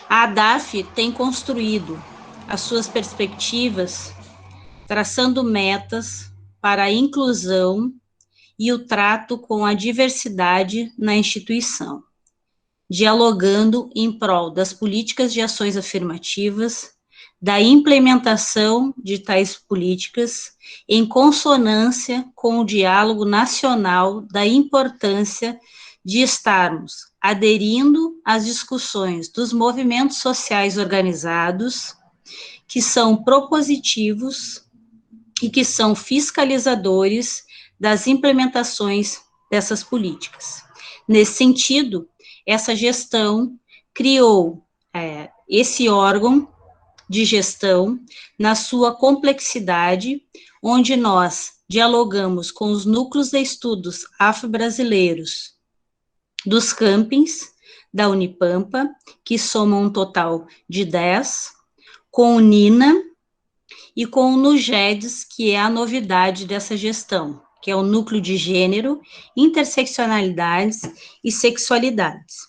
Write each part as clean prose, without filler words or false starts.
A ADAF tem construído as suas perspectivas, traçando metas para a inclusão e o trato com a diversidade na instituição, dialogando em prol das políticas de ações afirmativas, da implementação de tais políticas, em consonância com o diálogo nacional da importância de estarmos aderindo às discussões dos movimentos sociais organizados, que são propositivos e que são fiscalizadores das implementações dessas políticas. Nesse sentido, essa gestão criou esse órgão de gestão na sua complexidade, onde nós dialogamos com os núcleos de estudos afro-brasileiros dos campings da Unipampa, que somam um total de 10, com o NINA e com o NUGEDS, que é a novidade dessa gestão, que é o Núcleo de Gênero, Interseccionalidades e Sexualidades.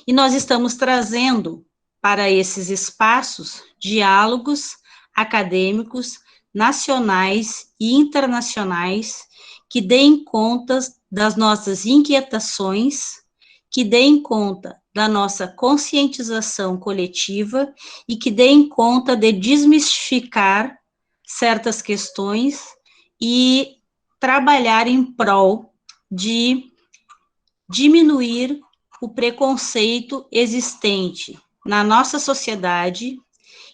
E nós estamos trazendo para esses espaços diálogos acadêmicos nacionais e internacionais que deem conta das nossas inquietações, que deem conta da nossa conscientização coletiva e que deem conta de desmistificar certas questões e trabalhar em prol de diminuir o preconceito existente na nossa sociedade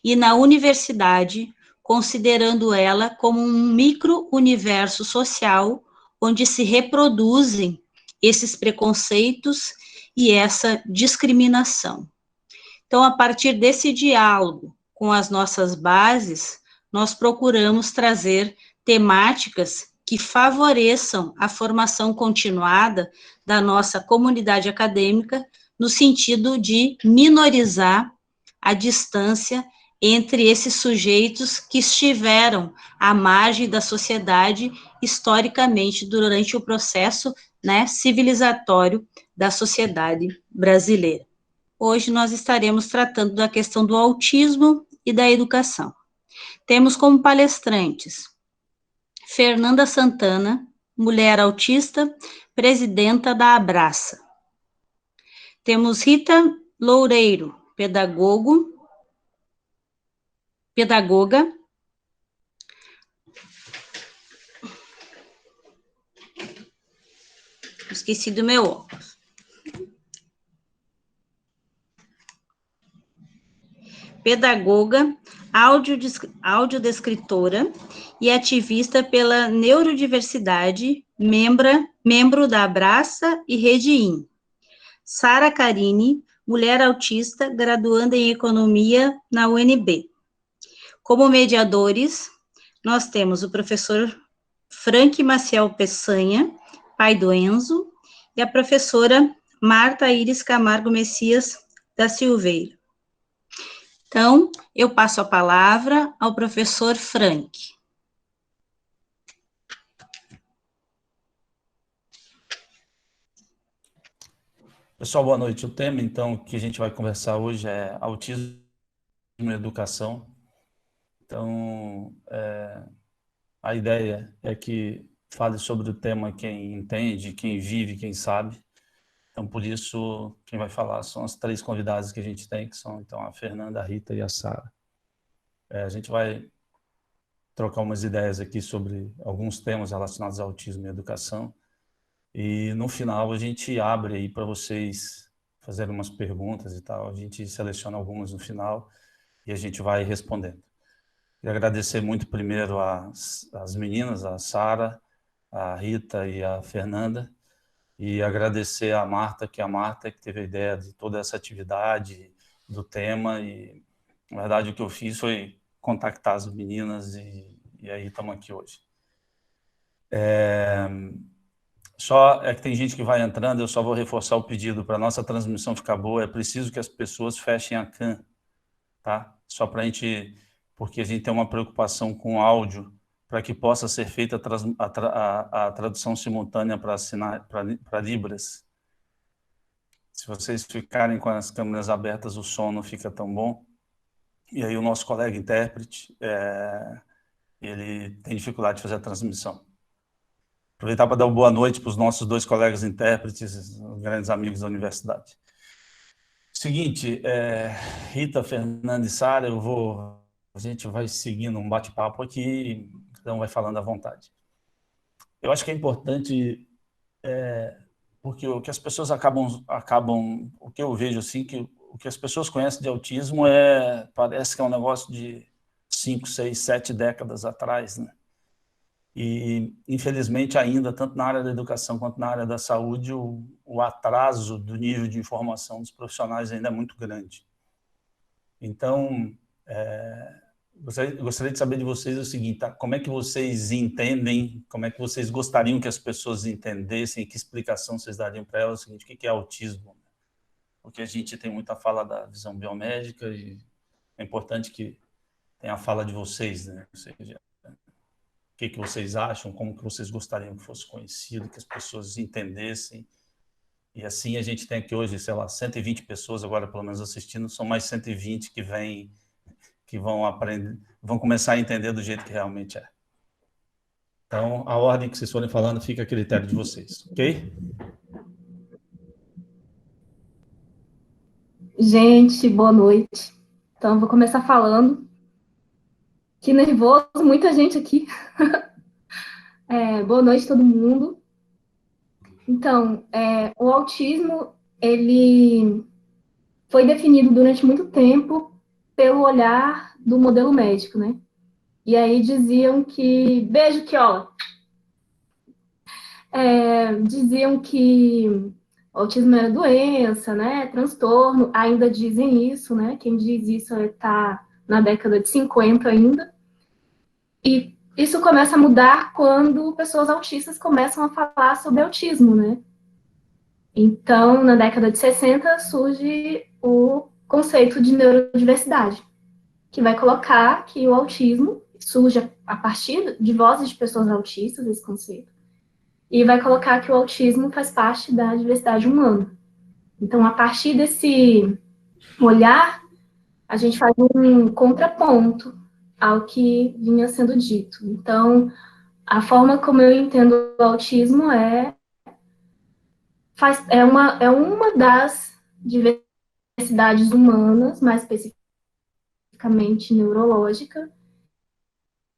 e na universidade, considerando ela como um micro-universo social onde se reproduzem esses preconceitos e essa discriminação. Então, a partir desse diálogo com as nossas bases, nós procuramos trazer temáticas que favoreçam a formação continuada da nossa comunidade acadêmica, no sentido de minorizar a distância entre esses sujeitos que estiveram à margem da sociedade historicamente durante o processo, civilizatório da sociedade brasileira. Hoje nós estaremos tratando da questão do autismo e da educação. Temos como palestrantes Fernanda Santana, mulher autista, presidenta da Abraça. Temos Rita Loureiro, pedagoga. Esqueci do meu óculos. Pedagoga, audiodescritora e ativista pela neurodiversidade, membro da Abraça e Rede IN. Sara Carini, mulher autista, graduanda em Economia na UNB. Como mediadores, nós temos o professor Frank Maciel Peçanha, pai do Enzo, e a professora Marta Iris Camargo Messias da Silveira. Então, eu passo a palavra ao professor Frank. Pessoal, boa noite. O tema, então, que a gente vai conversar hoje é autismo e educação. Então, a ideia é que fale sobre o tema quem entende, quem vive, quem sabe. Então, por isso, quem vai falar são as 3 convidadas que a gente tem, que são, então, a Fernanda, a Rita e a Sara. A gente vai trocar umas ideias aqui sobre alguns temas relacionados ao autismo e educação. E, no final, a gente abre aí para vocês fazerem umas perguntas e tal. A gente seleciona algumas no final e a gente vai respondendo. Queria agradecer muito primeiro as meninas, a Sara, a Rita e a Fernanda, e agradecer a Marta, que teve a ideia de toda essa atividade, do tema, e na verdade o que eu fiz foi contactar as meninas e aí estamos aqui hoje. Só é que tem gente que vai entrando, eu só vou reforçar o pedido para a nossa transmissão ficar boa, é preciso que as pessoas fechem a cam, tá? Só para a gente, porque a gente tem uma preocupação com o áudio, para que possa ser feita a tradução simultânea para Libras. Se vocês ficarem com as câmeras abertas, o som não fica tão bom. E aí o nosso colega intérprete, ele tem dificuldade de fazer a transmissão. Aproveitar para dar uma boa noite para os nossos 2 colegas intérpretes, grandes amigos da universidade. Seguinte, Rita, Fernanda e Sara, a gente vai seguindo um bate-papo aqui, cada um vai falando à vontade. Eu acho que é importante, porque o que as pessoas acabam, o que eu vejo assim, que o que as pessoas conhecem de autismo parece que é um negócio de 5, 6, 7 décadas atrás, né? E, infelizmente, ainda, tanto na área da educação quanto na área da saúde, o atraso do nível de informação dos profissionais ainda é muito grande. Então, gostaria de saber de vocês o seguinte, tá? Como é que vocês entendem, como é que vocês gostariam que as pessoas entendessem, que explicação vocês dariam para elas, o seguinte, o que é autismo? Porque a gente tem muita fala da visão biomédica e é importante que tenha a fala de vocês, né? Ou seja, o que vocês acham, como que vocês gostariam que fosse conhecido, que as pessoas entendessem. E assim a gente tem aqui hoje, sei lá, 120 pessoas agora pelo menos assistindo, são mais 120 que vão aprender, vão começar a entender do jeito que realmente é. Então, a ordem que vocês forem falando fica a critério de vocês, ok? Gente, boa noite. Então, eu vou começar falando. Que nervoso, muita gente aqui. Boa noite, todo mundo. Então, o autismo, ele foi definido durante muito tempo pelo olhar do modelo médico, né? E aí diziam que... Beijo, Kiola! Diziam que autismo era doença, né? Transtorno, ainda dizem isso, né? Quem diz isso está na década de 50 ainda. E isso começa a mudar quando pessoas autistas começam a falar sobre autismo, né? Então, na década de 60, surge o conceito de neurodiversidade, que vai colocar que o autismo surge a partir de vozes de pessoas autistas, esse conceito, e vai colocar que o autismo faz parte da diversidade humana. Então, a partir desse olhar, a gente faz um contraponto ao que vinha sendo dito. Então, a forma como eu entendo o autismo é uma das diversidades humanas, mais especificamente neurológica,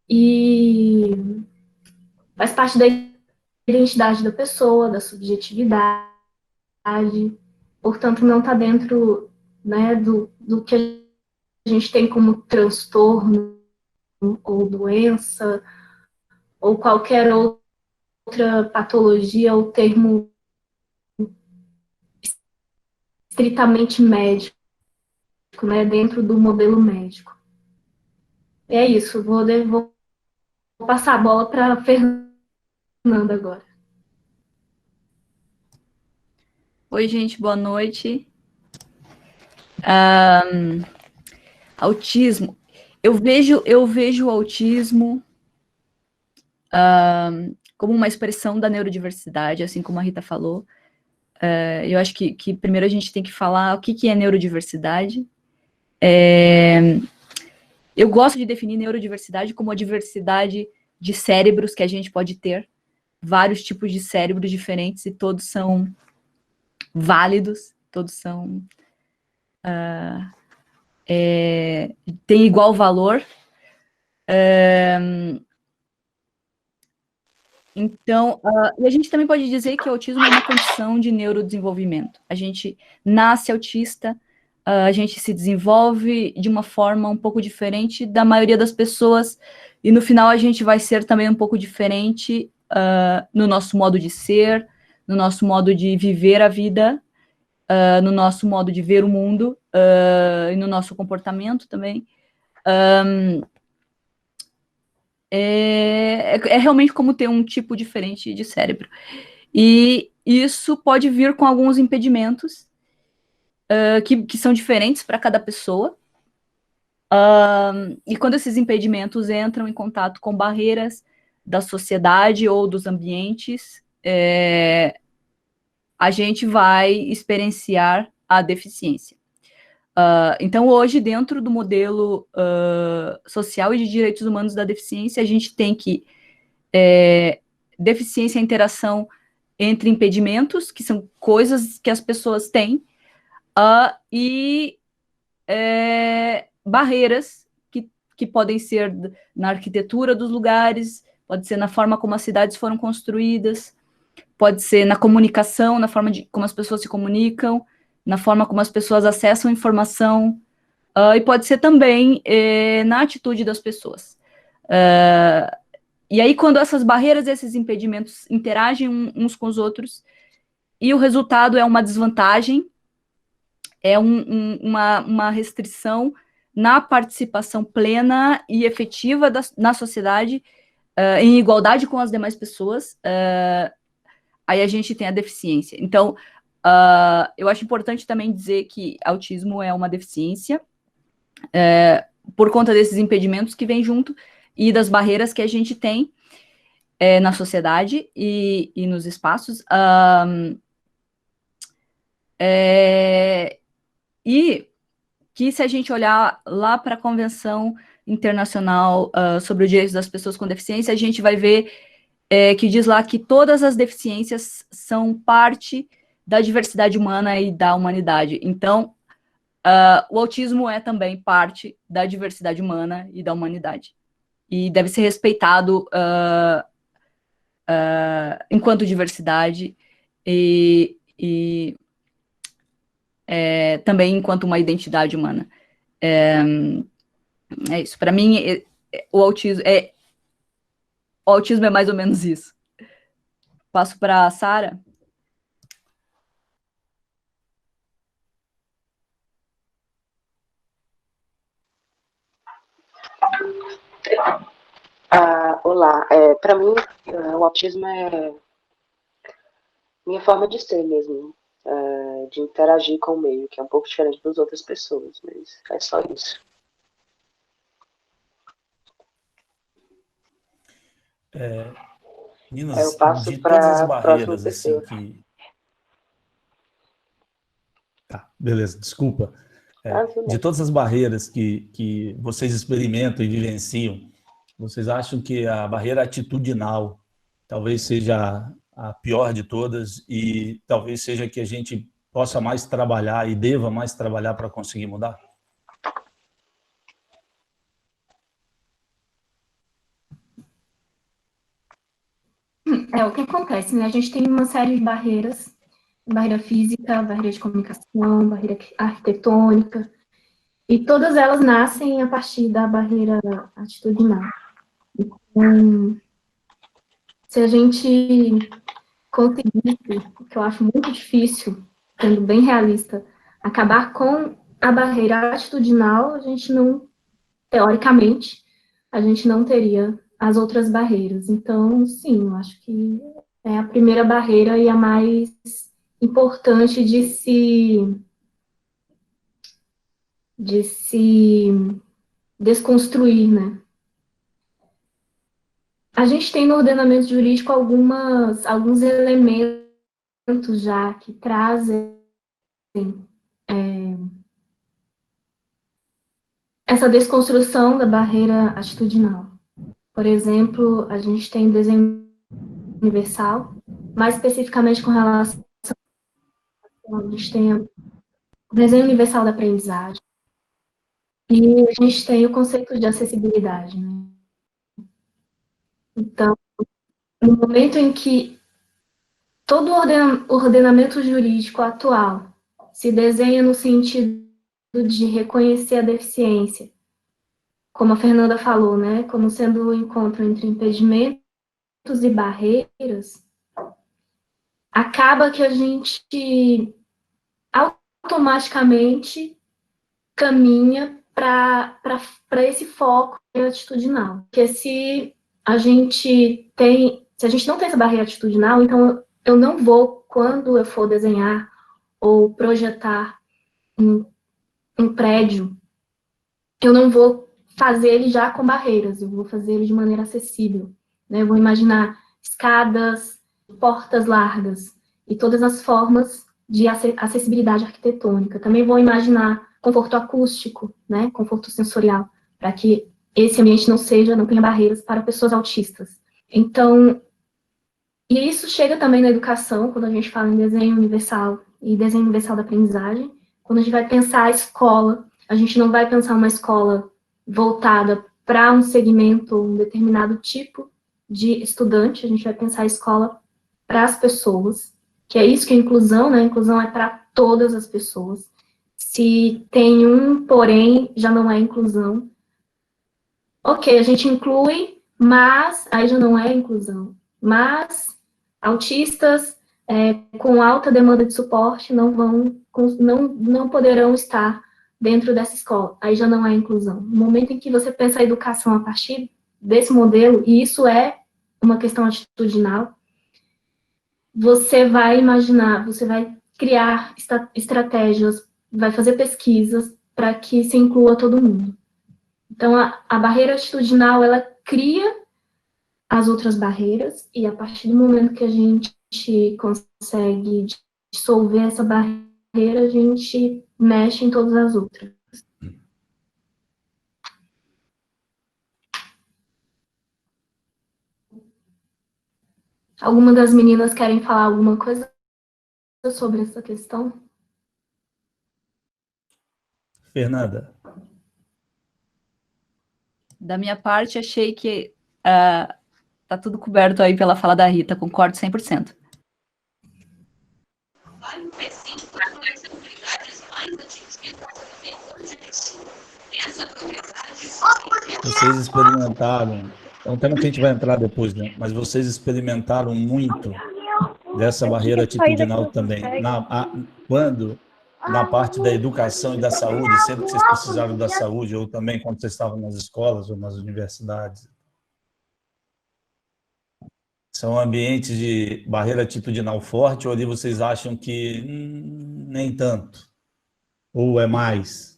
e faz parte da identidade da pessoa, da subjetividade, portanto, não está dentro, né, do que a gente tem como transtorno ou doença, ou qualquer outra patologia ou termo estritamente médico, né, dentro do modelo médico. É isso, vou passar a bola para a Fernanda agora. Oi, gente, boa noite. Autismo. Eu vejo o autismo como uma expressão da neurodiversidade, assim como a Rita falou. Eu acho que primeiro a gente tem que falar o que é neurodiversidade. Eu gosto de definir neurodiversidade como a diversidade de cérebros que a gente pode ter, vários tipos de cérebros diferentes, e todos são válidos, todos são têm igual valor. Então, e a gente também pode dizer que o autismo é uma condição de neurodesenvolvimento. A gente nasce autista, a gente se desenvolve de uma forma um pouco diferente da maioria das pessoas, e no final a gente vai ser também um pouco diferente no nosso modo de ser, no nosso modo de viver a vida, no nosso modo de ver o mundo, e no nosso comportamento também. É realmente como ter um tipo diferente de cérebro. E isso pode vir com alguns impedimentos que são diferentes para cada pessoa. E quando esses impedimentos entram em contato com barreiras da sociedade ou dos ambientes, a gente vai experienciar a deficiência. Então, hoje, dentro do modelo social e de direitos humanos da deficiência, a gente tem que deficiência é a interação entre impedimentos, que são coisas que as pessoas têm, e barreiras que podem ser na arquitetura dos lugares, pode ser na forma como as cidades foram construídas, pode ser na comunicação, na forma de como as pessoas se comunicam, na forma como as pessoas acessam informação, e pode ser também na atitude das pessoas. E aí, quando essas barreiras e esses impedimentos interagem uns com os outros, e o resultado é uma desvantagem, é uma restrição na participação plena e efetiva na sociedade, em igualdade com as demais pessoas, aí a gente tem a deficiência. Então, eu acho importante também dizer que autismo é uma deficiência, por conta desses impedimentos que vêm junto, e das barreiras que a gente tem na sociedade e nos espaços. E que, se a gente olhar lá para a Convenção Internacional sobre os Direitos das Pessoas com Deficiência, a gente vai ver que diz lá que todas as deficiências são parte da diversidade humana e da humanidade. Então, o autismo é também parte da diversidade humana e da humanidade. E deve ser respeitado enquanto diversidade e também enquanto uma identidade humana. É isso. Para mim, o autismo é mais ou menos isso. Passo para a Sara. Olá, para mim, o autismo é minha forma de ser mesmo, de interagir com o meio, que é um pouco diferente das outras pessoas, mas é só isso. Meninas, Eu passo de todas as para a próxima barreiras assim pessoa. Tá, beleza, desculpa. Tudo De bem. todas as barreiras que vocês experimentam e vivenciam, vocês acham que a barreira atitudinal talvez seja a pior de todas e talvez seja que a gente possa mais trabalhar e deva mais trabalhar para conseguir mudar? O que acontece, né? A gente tem uma série de barreiras, barreira física, barreira de comunicação, barreira arquitetônica, e todas elas nascem a partir da barreira atitudinal. Então, se a gente conseguisse, o que eu acho muito difícil, sendo bem realista, acabar com a barreira atitudinal, a gente não, teoricamente, a gente não teria as outras barreiras. Então, sim, eu acho que é a primeira barreira e a mais importante de se desconstruir, né? A gente tem no ordenamento jurídico alguns elementos já que trazem essa desconstrução da barreira atitudinal. Por exemplo, a gente tem o desenho universal, mais especificamente com relação a gente tem o desenho universal da aprendizagem, e a gente tem o conceito de acessibilidade, né? Então, no momento em que todo o ordenamento jurídico atual se desenha no sentido de reconhecer a deficiência, como a Fernanda falou, né, como sendo o encontro entre impedimentos e barreiras, acaba que a gente automaticamente caminha para esse foco atitudinal. Porque se a gente não tem essa barreira atitudinal, então eu não vou, quando eu for desenhar ou projetar um prédio, eu não vou fazer ele já com barreiras, eu vou fazer ele de maneira acessível, né? Eu vou imaginar escadas, portas largas, e todas as formas de acessibilidade arquitetônica. Também vou imaginar conforto acústico, né, conforto sensorial, para que esse ambiente não tenha barreiras para pessoas autistas. Então, e isso chega também na educação, quando a gente fala em desenho universal e desenho universal da aprendizagem. Quando a gente vai pensar a escola, a gente não vai pensar uma escola voltada para um segmento, um determinado tipo de estudante, a gente vai pensar a escola para as pessoas, que é isso que é inclusão, né? A inclusão é para todas as pessoas. Se tem um porém, já não é inclusão. Ok, a gente inclui, mas aí já não é inclusão. Mas autistas com alta demanda de suporte não poderão estar dentro dessa escola. Aí já não é inclusão. No momento em que você pensa a educação a partir desse modelo, e isso é uma questão atitudinal, você vai imaginar, você vai criar estratégias, vai fazer pesquisas para que se inclua todo mundo. Então, a barreira atitudinal, ela cria as outras barreiras, e a partir do momento que a gente consegue dissolver essa barreira, a gente mexe em todas as outras. Alguma das meninas querem falar alguma coisa sobre essa questão? Fernanda. Da minha parte, achei que tá tudo coberto aí pela fala da Rita, concordo 100%. Vocês experimentaram, é um tema que a gente vai entrar depois, né? Mas vocês experimentaram muito dessa barreira atitudinal também. Quando, na parte da educação e da saúde, sempre que vocês precisaram da saúde, ou também quando vocês estavam nas escolas ou nas universidades, são ambientes de barreira atitudinal forte, ou ali vocês acham que nem tanto? Ou é mais?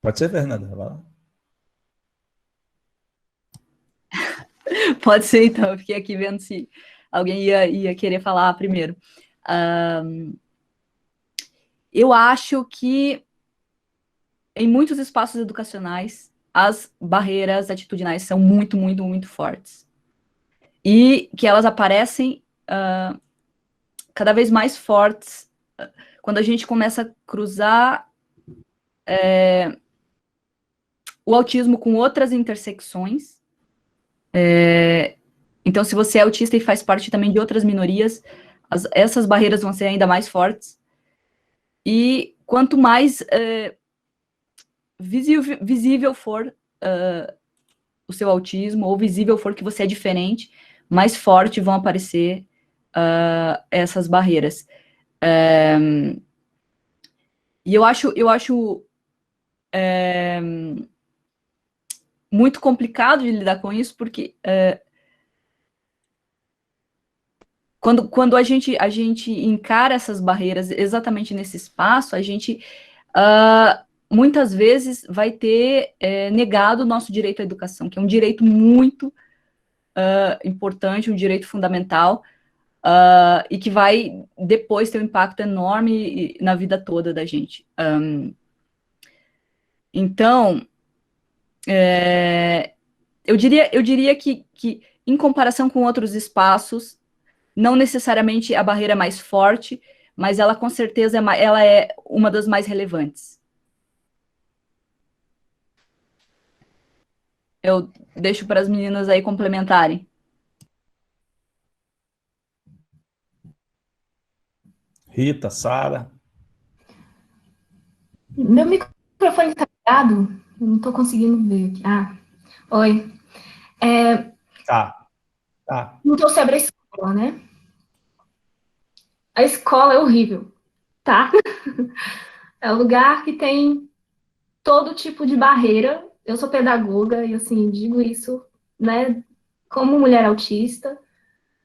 Pode ser, Fernanda? Vai lá. Pode ser, então. Eu fiquei aqui vendo se alguém ia querer falar primeiro. Eu acho que em muitos espaços educacionais, as barreiras atitudinais são muito, muito, muito fortes. E que elas aparecem cada vez mais fortes quando a gente começa a cruzar o autismo com outras intersecções. Então, se você é autista e faz parte também de outras minorias, essas barreiras vão ser ainda mais fortes. E quanto mais visível for o seu autismo, ou visível for que você é diferente, mais forte vão aparecer essas barreiras. E eu acho muito complicado de lidar com isso, porque quando a gente encara essas barreiras exatamente nesse espaço, a gente muitas vezes vai ter negado o nosso direito à educação, que é um direito muito importante, um direito fundamental, e que vai depois ter um impacto enorme na vida toda da gente. Então, eu diria que em comparação com outros espaços, não necessariamente a barreira é mais forte, mas ela com certeza ela é uma das mais relevantes. Eu deixo para as meninas aí complementarem. Rita, Sara. Meu microfone está ligado? Eu não estou conseguindo ver aqui. Oi. Tá. Não estou sobre a escola, né? A escola é horrível, tá? É o lugar que tem todo tipo de barreira. Eu sou pedagoga e, assim, digo isso, né, como mulher autista,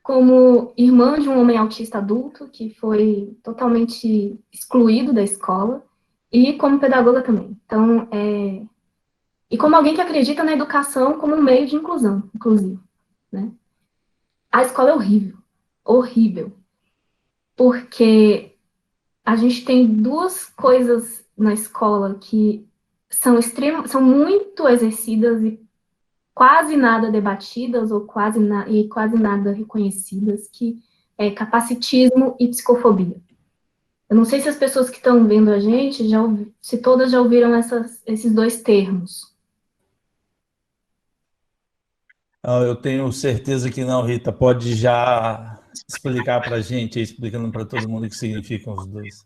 como irmã de um homem autista adulto que foi totalmente excluído da escola. e como pedagoga também. Então, e como alguém que acredita na educação como um meio de inclusão, inclusive, né? A escola é horrível, horrível, porque a gente tem duas coisas na escola que são muito exercidas e quase nada debatidas ou quase nada reconhecidas, que é capacitismo e psicofobia. Eu não sei se as pessoas que estão vendo a gente, se todas já ouviram esses dois termos. Eu tenho certeza que não, Rita. Pode já explicar para a gente, explicando para todo mundo o que significam os dois.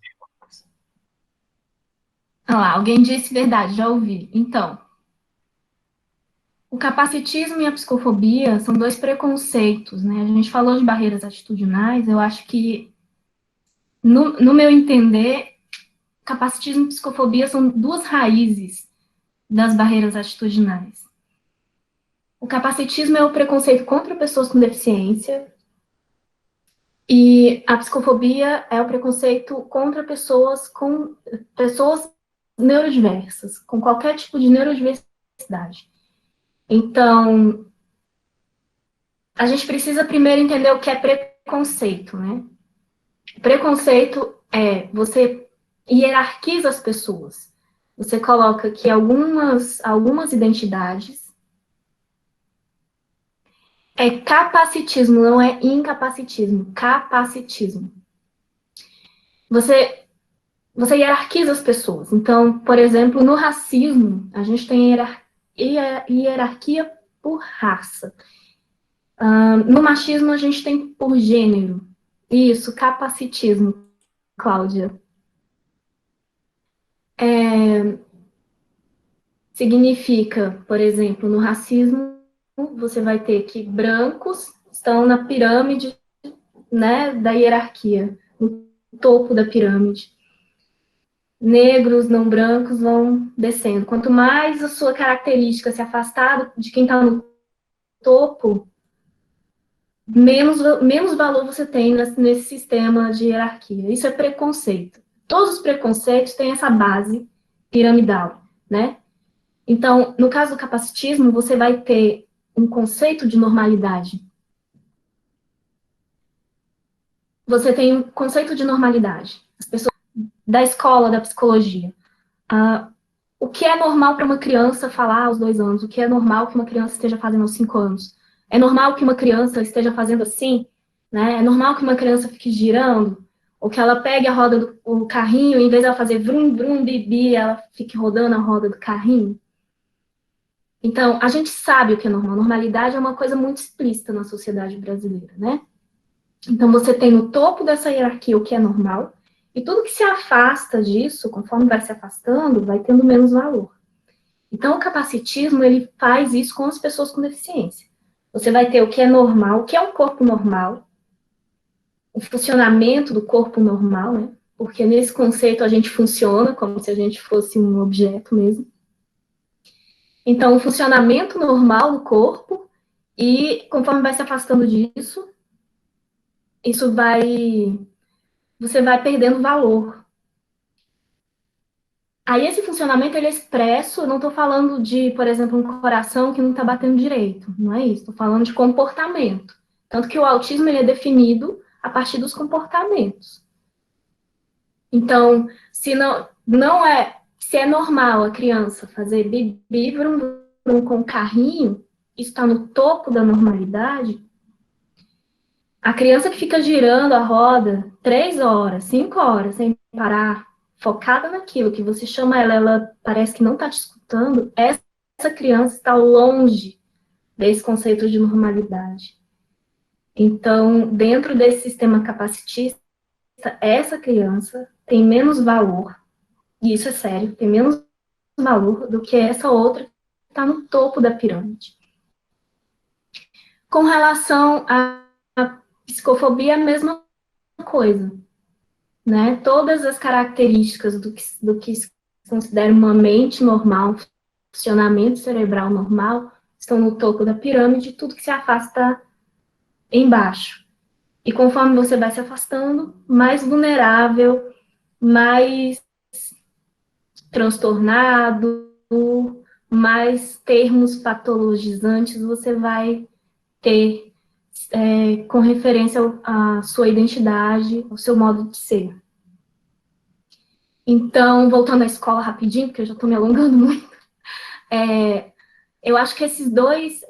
Ah lá, alguém disse verdade, já ouvi. Então, o capacitismo e a psicofobia são dois preconceitos, né? A gente falou de barreiras atitudinais, eu acho que, no meu entender, capacitismo e psicofobia são duas raízes das barreiras atitudinais. O capacitismo é o preconceito contra pessoas com deficiência, e a psicofobia é o preconceito contra pessoas neurodiversas, com qualquer tipo de neurodiversidade. Então, a gente precisa primeiro entender o que é preconceito, né? Preconceito é você hierarquiza as pessoas. Você coloca que algumas identidades é capacitismo, não é incapacitismo, capacitismo. Você hierarquiza as pessoas. Então, por exemplo, no racismo, a gente tem hierarquia por raça. No machismo, a gente tem por gênero. Isso, capacitismo, Cláudia. Significa, por exemplo, no racismo, você vai ter que brancos estão na pirâmide, né, da hierarquia, no topo da pirâmide. Negros, não brancos vão descendo. Quanto mais a sua característica se afastar de quem está no topo, menos valor você tem nesse sistema de hierarquia. Isso é preconceito. Todos os preconceitos têm essa base piramidal, né? Então, no caso do capacitismo, você vai ter um conceito de normalidade. Você tem um conceito de normalidade. As pessoas da escola, da psicologia. O que é normal para uma criança falar aos 2 anos? O que é normal que uma criança esteja fazendo aos 5 anos? É normal que uma criança esteja fazendo assim? Né? É normal que uma criança fique girando? Ou que ela pegue a roda do carrinho, e em vez de ela fazer vrum, vrum, bibi, ela fique rodando a roda do carrinho? Então, a gente sabe o que é normal. Normalidade é uma coisa muito explícita na sociedade brasileira, né? Então, você tem no topo dessa hierarquia o que é normal, e tudo que se afasta disso, conforme vai se afastando, vai tendo menos valor. Então, o capacitismo, ele faz isso com as pessoas com deficiência. Você vai ter o que é normal, o que é um corpo normal, o funcionamento do corpo normal, né? Porque nesse conceito a gente funciona como se a gente fosse um objeto mesmo. Então, o funcionamento normal do corpo, e conforme vai se afastando disso, você vai perdendo valor. Aí esse funcionamento, ele é expresso, eu não estou falando de, por exemplo, um coração que não está batendo direito, não é isso, estou falando de comportamento. Tanto que o autismo, ele é definido a partir dos comportamentos. Então, se é normal a criança fazer bibi, vrum, vrum com o carrinho, isso está no topo da normalidade. A criança que fica girando a roda 3 horas, 5 horas, sem parar, focada naquilo que você chama ela parece que não está te escutando, essa criança está longe desse conceito de normalidade. Então, dentro desse sistema capacitista, essa criança tem menos valor, e isso é sério, tem menos valor do que essa outra que está no topo da pirâmide. Com relação à psicofobia, é a mesma coisa, né? Todas as características do que se considera uma mente normal, funcionamento cerebral normal, estão no topo da pirâmide, tudo que se afasta embaixo. E conforme você vai se afastando, mais vulnerável, mais transtornado, mais termos patologizantes você vai ter com referência à sua identidade, ao seu modo de ser. Então, voltando à escola rapidinho, porque eu já estou me alongando muito, eu acho que esses dois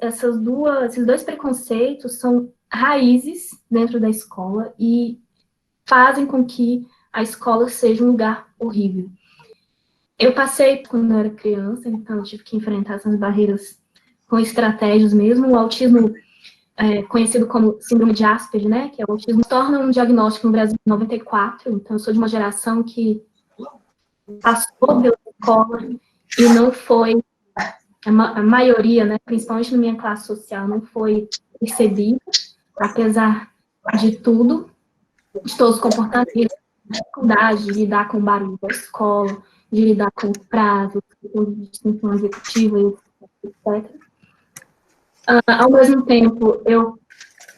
preconceitos são raízes dentro da escola e fazem com que a escola seja um lugar horrível. Eu passei quando eu era criança, então eu tive que enfrentar essas barreiras com estratégias mesmo. O autismo, conhecido como síndrome de Asperger, né, que é o autismo, torna um diagnóstico no Brasil em 94, então eu sou de uma geração que passou pela escola e não foi, a maioria, né, principalmente na minha classe social, não foi percebida, apesar de tudo, de todos os comportamentos, dificuldade de lidar com o barulho da escola, de lidar com prazos, com distinção executiva, etc. Ao mesmo tempo, eu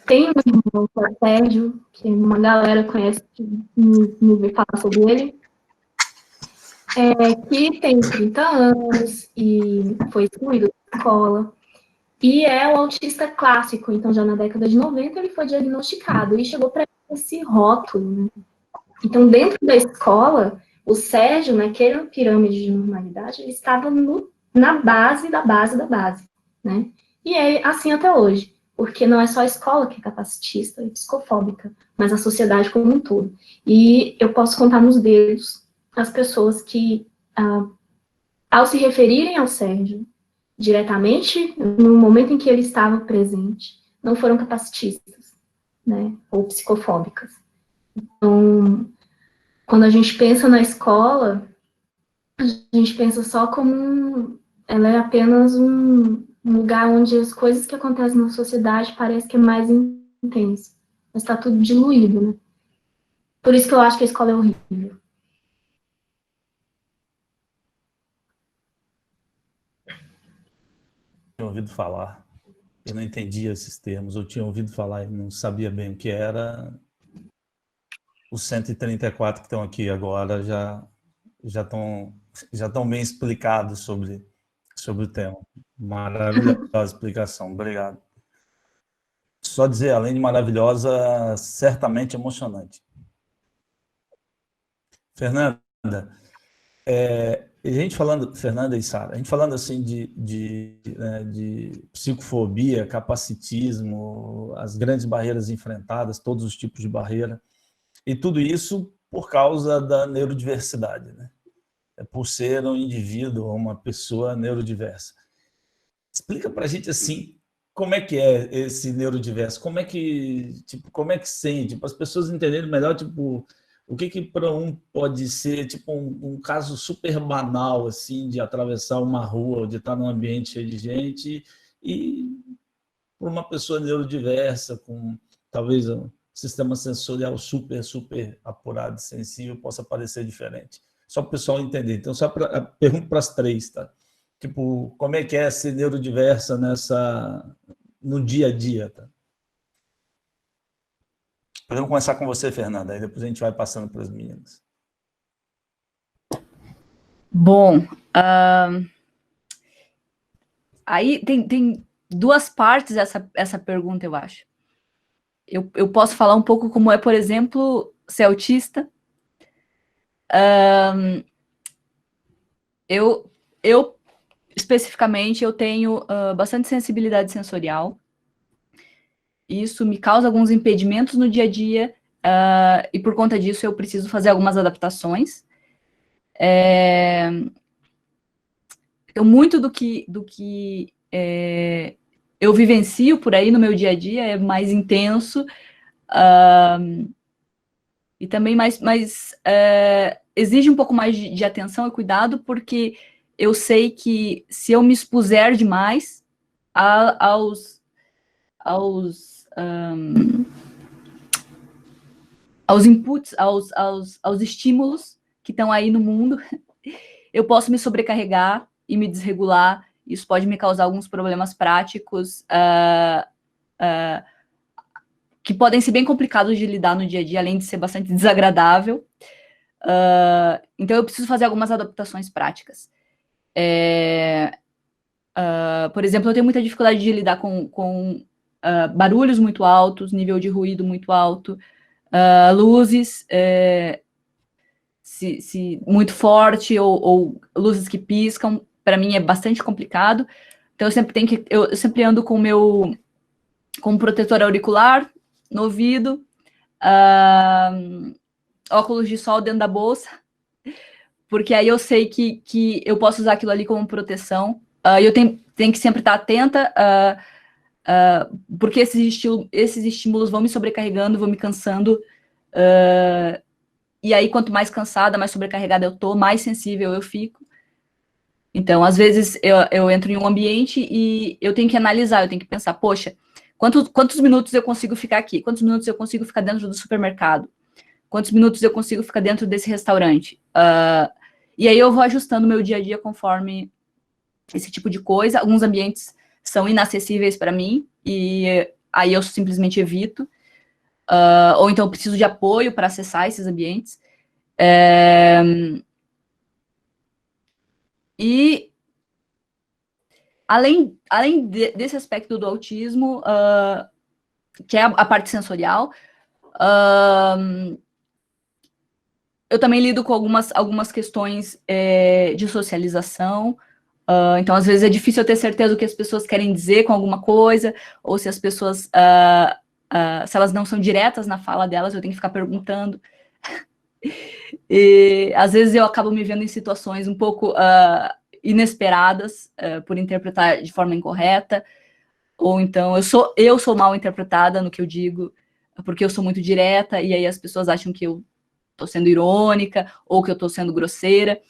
tenho um irmão, que é o Sérgio, que uma galera conhece, que me vê falar sobre ele, que tem 30 anos e foi excluído da escola, e é o autista clássico, então já na década de 90 ele foi diagnosticado, e chegou para esse rótulo, né? Então, dentro da escola, o Sérgio, naquela pirâmide de normalidade, ele estava na base da base da base, né? E é assim até hoje, porque não é só a escola que é capacitista e psicofóbica, mas a sociedade como um todo. E eu posso contar nos dedos as pessoas que, ao se referirem ao Sérgio, diretamente, no momento em que ele estava presente, não foram capacitistas, né? Ou psicofóbicas. Então, quando a gente pensa na escola, a gente pensa só como ela é apenas um lugar onde as coisas que acontecem na sociedade parece que é mais intenso, mas está tudo diluído, né? Por isso que eu acho que a escola é horrível. Tinha ouvido falar, eu não entendia esses termos, eu tinha ouvido falar e não sabia bem o que era. Os 134 que estão aqui agora já estão bem explicados sobre o tema. Maravilhosa explicação, obrigado. Só dizer, além de maravilhosa, certamente emocionante. Fernanda, Fernanda e Sara, a gente falando assim de psicofobia, capacitismo, as grandes barreiras enfrentadas, todos os tipos de barreira, e tudo isso por causa da neurodiversidade, né? Por ser um indivíduo, uma pessoa neurodiversa. Explica para a gente assim, como é que é esse neurodiverso? Como é que sente? Para as pessoas entenderem melhor, tipo, o que para um pode ser tipo um caso super banal assim de atravessar uma rua ou de estar num ambiente cheio de gente, e para uma pessoa neurodiversa com talvez um sistema sensorial super apurado e sensível possa parecer diferente. Só para o pessoal entender. Então, só pergunto para as três, tá? Tipo, como é que é ser neurodiversa no dia a dia, tá? Podemos começar com você, Fernanda, aí depois a gente vai passando para as meninas. Bom, aí tem duas partes essa pergunta, eu acho. Eu posso falar um pouco como é, por exemplo, ser autista. Eu especificamente, eu tenho bastante sensibilidade sensorial. Isso me causa alguns impedimentos no dia a dia, e por conta disso eu preciso fazer algumas adaptações. Então, muito do que eu vivencio por aí no meu dia a dia é mais intenso, e também exige um pouco mais de atenção e cuidado, porque eu sei que se eu me expuser demais aos inputs, aos estímulos que estão aí no mundo, eu posso me sobrecarregar e me desregular. Isso pode me causar alguns problemas práticos que podem ser bem complicados de lidar no dia a dia, além de ser bastante desagradável. Então, eu preciso fazer algumas adaptações práticas. Por exemplo, eu tenho muita dificuldade de lidar com barulhos muito altos, nível de ruído muito alto, luzes muito forte, ou luzes que piscam. Para mim é bastante complicado. Então, eu sempre ando com um protetor auricular no ouvido, óculos de sol dentro da bolsa, porque aí eu sei que eu posso usar aquilo ali como proteção. E eu tenho que sempre estar atenta, porque esses estímulos vão me sobrecarregando, vão me cansando, e aí quanto mais cansada, mais sobrecarregada eu tô, mais sensível eu fico. Então, às vezes, eu entro em um ambiente e eu tenho que analisar, eu tenho que pensar, poxa, quantos minutos eu consigo ficar aqui? Quantos minutos eu consigo ficar dentro do supermercado? Quantos minutos eu consigo ficar dentro desse restaurante? E aí eu vou ajustando o meu dia a dia conforme esse tipo de coisa. Alguns ambientes são inacessíveis para mim, e aí eu simplesmente evito. Ou então eu preciso de apoio para acessar esses ambientes. E além desse aspecto do autismo, que é a parte sensorial, eu também lido com algumas questões de socialização. Então, às vezes, é difícil eu ter certeza do que as pessoas querem dizer com alguma coisa, ou se as pessoas, se elas não são diretas na fala delas, eu tenho que ficar perguntando. E, às vezes, eu acabo me vendo em situações um pouco inesperadas, por interpretar de forma incorreta, ou então eu sou mal interpretada no que eu digo, porque eu sou muito direta, e aí as pessoas acham que eu estou sendo irônica, ou que eu estou sendo grosseira.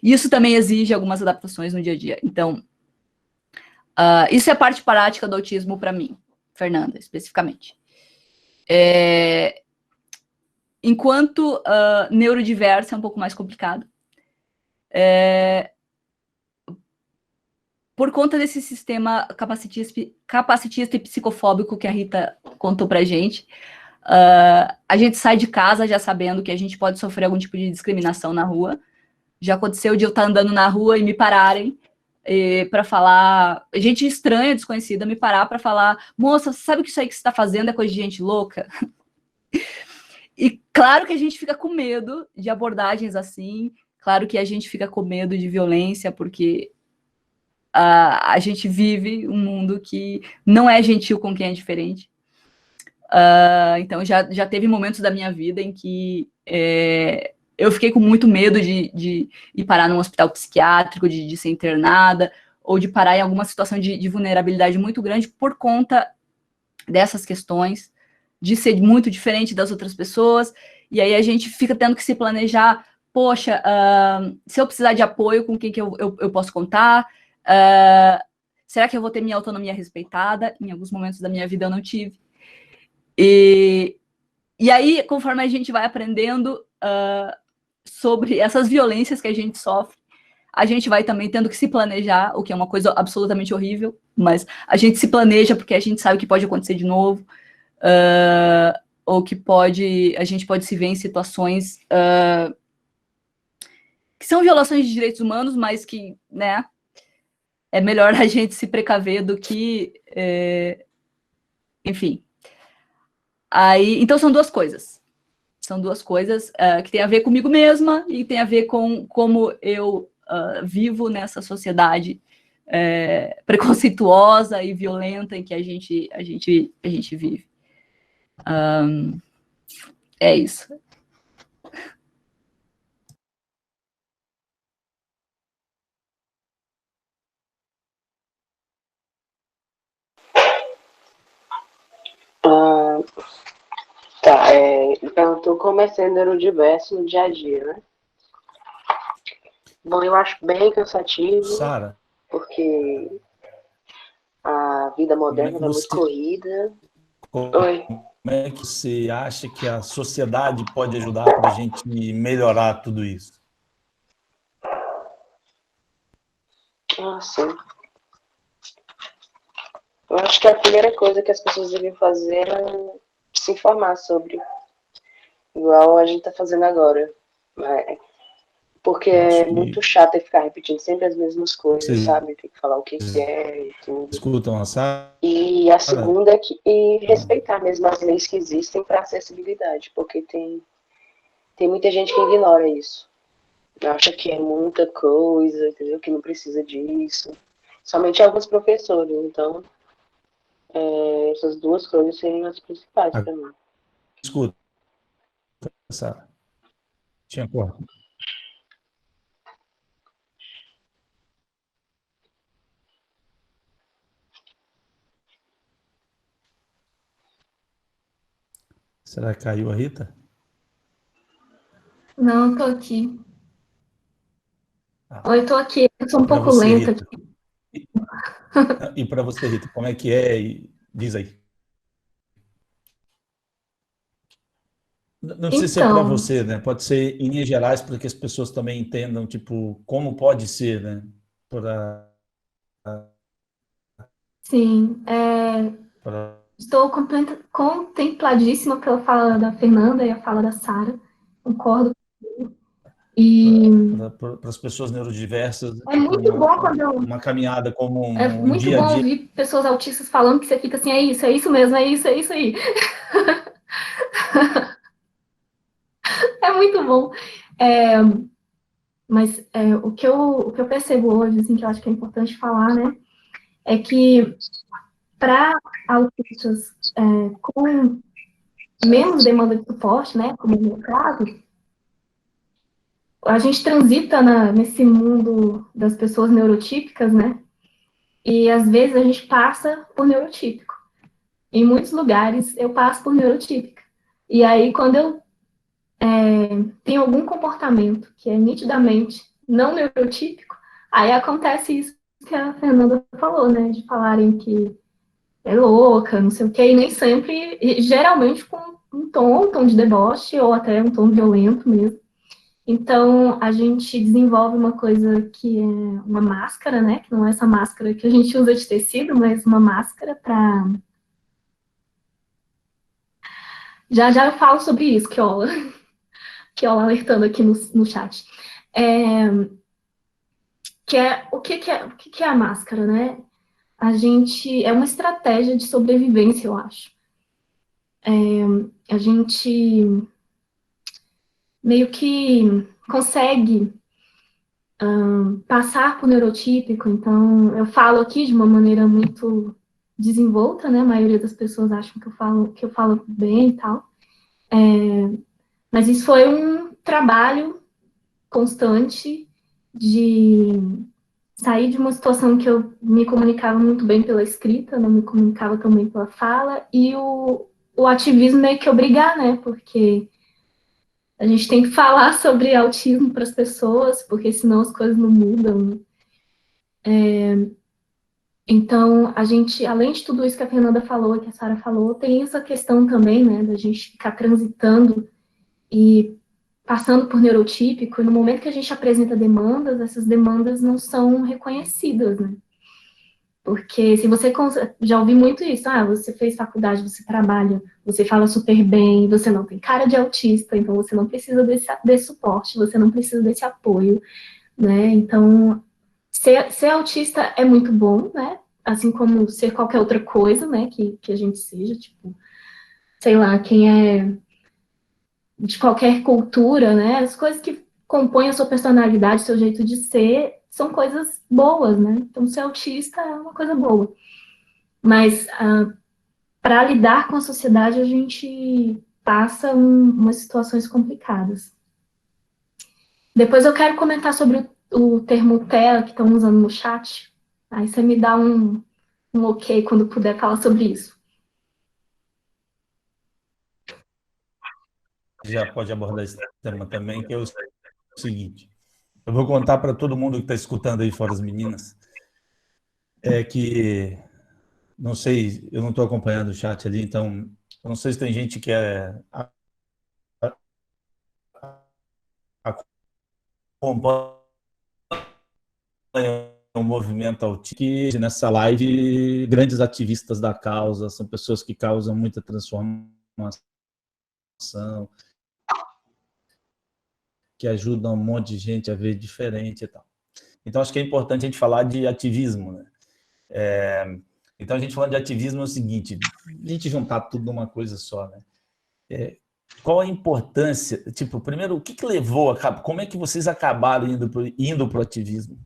Isso também exige algumas adaptações no dia a dia. Então, isso é a parte prática do autismo para mim, Fernanda, especificamente. Enquanto neurodiversa é um pouco mais complicado. Por conta desse sistema capacitista e psicofóbico que a Rita contou pra gente, a gente sai de casa já sabendo que a gente pode sofrer algum tipo de discriminação na rua. Já aconteceu de eu estar andando na rua e me pararem para falar, gente estranha, desconhecida, me parar para falar, moça, você sabe que isso aí que você está fazendo é coisa de gente louca? E claro que a gente fica com medo de abordagens assim, claro que a gente fica com medo de violência, porque a gente vive um mundo que não é gentil com quem é diferente. Então, já teve momentos da minha vida em que eu fiquei com muito medo de ir parar num hospital psiquiátrico, de ser internada, ou de parar em alguma situação de vulnerabilidade muito grande por conta dessas questões, de ser muito diferente das outras pessoas, e aí a gente fica tendo que se planejar, poxa, se eu precisar de apoio, com quem que eu posso contar? Será que eu vou ter minha autonomia respeitada? Em alguns momentos da minha vida eu não tive. E aí, conforme a gente vai aprendendo sobre essas violências que a gente sofre, a gente vai também tendo que se planejar, o que é uma coisa absolutamente horrível, mas a gente se planeja porque a gente sabe que pode acontecer de novo, ou que a gente pode se ver em situações que são violações de direitos humanos, mas que, né, é melhor a gente se precaver do que, enfim. Aí, então são duas coisas. São duas coisas que tem a ver comigo mesma e tem a ver com como eu vivo nessa sociedade preconceituosa e violenta em que a gente vive. É isso. Tá, ele perguntou como é ser neurodiverso no dia a dia, né? Bom, eu acho bem cansativo, Sara, porque a vida moderna é muito corrida. Oi. Como é que você acha que a sociedade pode ajudar para a gente melhorar tudo isso? Sim. Eu acho que a primeira coisa que as pessoas devem fazer é se informar sobre igual a gente está fazendo agora. Porque é muito chato ficar repetindo sempre as mesmas coisas, sabe? Tem que falar o que é e tudo. Escutam a Sara? E a segunda é e respeitar mesmo as leis que existem para acessibilidade, porque tem muita gente que ignora isso. Acha que é muita coisa, entendeu? Que não precisa disso. Somente alguns professores. Então, essas duas coisas seriam as principais para mim. Escuta, Sara. Tinha cor. Será que caiu a Rita? Não, eu tô aqui. Ah. Oi, eu tô aqui. Eu sou um pouco você, lenta Rita. aqui. E para você, Rita, como é que é? Diz aí. Não precisa ser para Então, você, né? Pode ser em linhas gerais para que as pessoas também entendam, tipo, como pode ser, né? Pra... sim, estou contempladíssima pela fala da Fernanda e a fala da Sara. Concordo. E Para as pessoas neurodiversas, é tipo, muito bom quando uma caminhada como é um muito dia a bom dia. ouvir pessoas autistas falando que você fica assim, é isso mesmo, é isso aí. É muito bom. É, mas o que eu percebo hoje, assim, que eu acho que é importante falar, né, é que para autistas com menos demanda de suporte, né, como no meu caso, a gente transita nesse mundo das pessoas neurotípicas, né, e às vezes a gente passa por neurotípico. Em muitos lugares eu passo por neurotípica. E aí, quando eu tenho algum comportamento que é nitidamente não neurotípico, aí acontece isso que a Fernanda falou, né, de falarem que é louca, não sei o quê, e nem sempre, e geralmente com um tom de deboche, ou até um tom violento mesmo. Então, a gente desenvolve uma coisa que é uma máscara, né? Que não é essa máscara que a gente usa de tecido, mas uma máscara para. Já já eu falo sobre isso, Kiola alertando aqui no chat. Que é o que é a máscara, né? A gente é uma estratégia de sobrevivência, eu acho. A gente meio que consegue passar por neurotípico, então eu falo aqui de uma maneira muito desenvolta, né? A maioria das pessoas acham que eu falo bem e tal. Mas isso foi um trabalho constante de sair de uma situação que eu me comunicava muito bem pela escrita, não me comunicava tão bem pela fala, e o ativismo meio que obrigar, né? Porque a gente tem que falar sobre autismo para as pessoas, porque senão as coisas não mudam. Então, a gente, além de tudo isso que a Fernanda falou, que a Sara falou, tem essa questão também, né, da gente ficar transitando e passando por neurotípico, e no momento que a gente apresenta demandas, essas demandas não são reconhecidas, né? Porque se você já ouvi muito isso, você fez faculdade, você trabalha, você fala super bem, você não tem cara de autista, então você não precisa desse suporte, você não precisa desse apoio, né? Então, ser autista é muito bom, né? Assim como ser qualquer outra coisa, né? Que a gente seja, tipo, sei lá, quem é de qualquer cultura, né? As coisas que compõem a sua personalidade, seu jeito de ser, são coisas boas, né? Então, ser autista é uma coisa boa. Mas para lidar com a sociedade, a gente passa umas situações complicadas. Depois eu quero comentar sobre o termo TEA que estão usando no chat. Aí você me dá um ok quando puder falar sobre isso. Já pode abordar esse tema também, que é o seguinte. Eu vou contar para todo mundo que está escutando aí fora as meninas, que, não sei, eu não estou acompanhando o chat ali, então, eu não sei se tem gente que acompanha o movimento autista, que nessa live, grandes ativistas da causa, são pessoas que causam muita transformação, que ajudam um monte de gente a ver diferente e tal. Então, acho que é importante a gente falar de ativismo, né? Então, a gente falando de ativismo é o seguinte, a gente juntar tudo numa coisa só, né? Qual a importância, tipo, primeiro, o que levou, como é que vocês acabaram indo para o ativismo?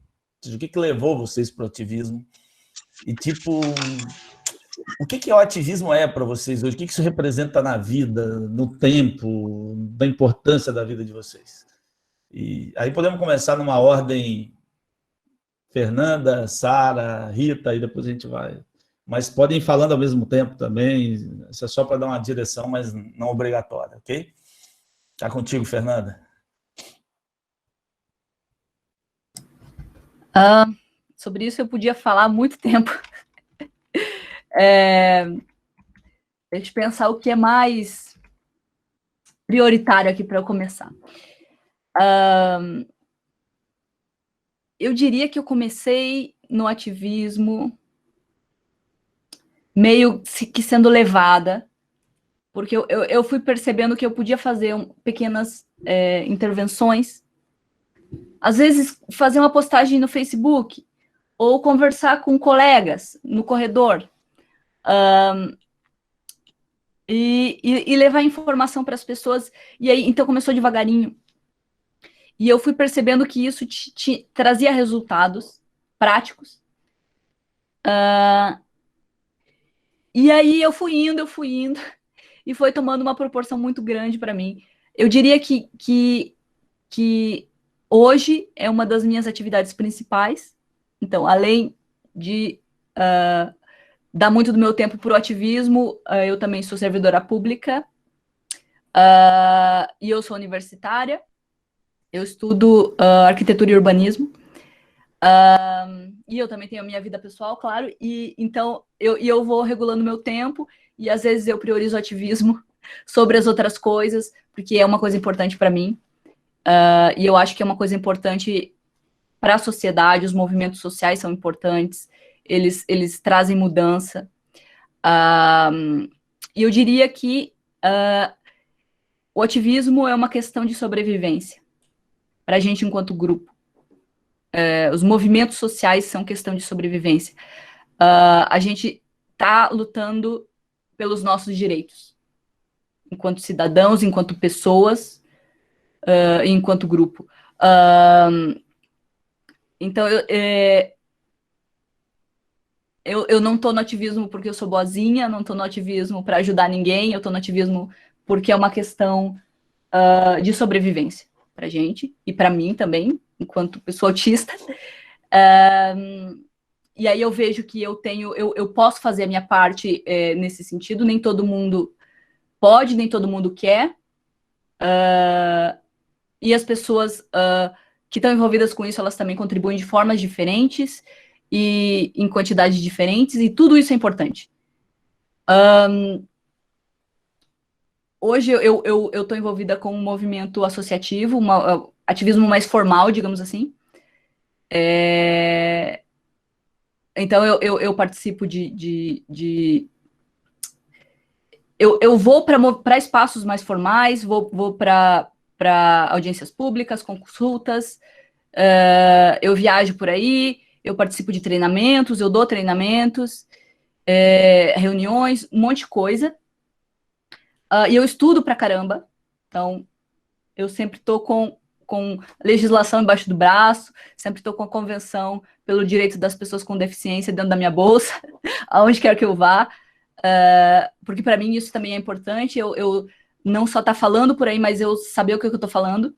O que levou vocês para o ativismo? E, tipo, o que o ativismo para vocês hoje? O que isso representa na vida, no tempo, da importância da vida de vocês? E aí podemos começar numa ordem Fernanda, Sara, Rita, e depois a gente vai. Mas podem ir falando ao mesmo tempo também, isso é só para dar uma direção, mas não obrigatória, ok? Está contigo, Fernanda. Sobre isso eu podia falar há muito tempo. Deixa eu pensar o que é mais prioritário aqui para eu começar. Eu diria que eu comecei no ativismo meio que sendo levada, porque eu fui percebendo que eu podia fazer pequenas intervenções, às vezes fazer uma postagem no Facebook, ou conversar com colegas no corredor, e levar informação para as pessoas, e aí então começou devagarinho. E eu fui percebendo que isso trazia resultados práticos. E aí eu fui indo, e foi tomando uma proporção muito grande para mim. Eu diria que hoje é uma das minhas atividades principais. Então, além de dar muito do meu tempo para o ativismo, eu também sou servidora pública, e eu sou universitária. Eu estudo arquitetura e urbanismo, e eu também tenho a minha vida pessoal, claro, e então eu vou regulando meu tempo, e às vezes eu priorizo o ativismo sobre as outras coisas, porque é uma coisa importante para mim, e eu acho que é uma coisa importante para a sociedade, os movimentos sociais são importantes, eles trazem mudança, e eu diria que o ativismo é uma questão de sobrevivência, para a gente enquanto grupo. Os movimentos sociais são questão de sobrevivência. A gente está lutando pelos nossos direitos, enquanto cidadãos, enquanto pessoas, e enquanto grupo. Então, eu não estou no ativismo porque eu sou boazinha, não estou no ativismo para ajudar ninguém, eu estou no ativismo porque é uma questão de sobrevivência para a gente, e para mim também, enquanto pessoa autista. E aí eu vejo que eu posso fazer a minha parte nesse sentido, nem todo mundo pode, nem todo mundo quer, e as pessoas que estão envolvidas com isso, elas também contribuem de formas diferentes, e em quantidades diferentes, e tudo isso é importante. Hoje eu estou envolvida com um movimento associativo, ativismo mais formal, digamos assim. Então eu participo eu vou para espaços mais formais, vou para audiências públicas, consultas, eu viajo por aí, eu participo de treinamentos, eu dou treinamentos, reuniões, um monte de coisa. E eu estudo pra caramba, então eu sempre estou com legislação embaixo do braço, sempre estou com a convenção pelo direito das pessoas com deficiência dentro da minha bolsa, aonde quer que eu vá, porque para mim isso também é importante, eu não só estar falando por aí, mas eu saber o que eu estou falando,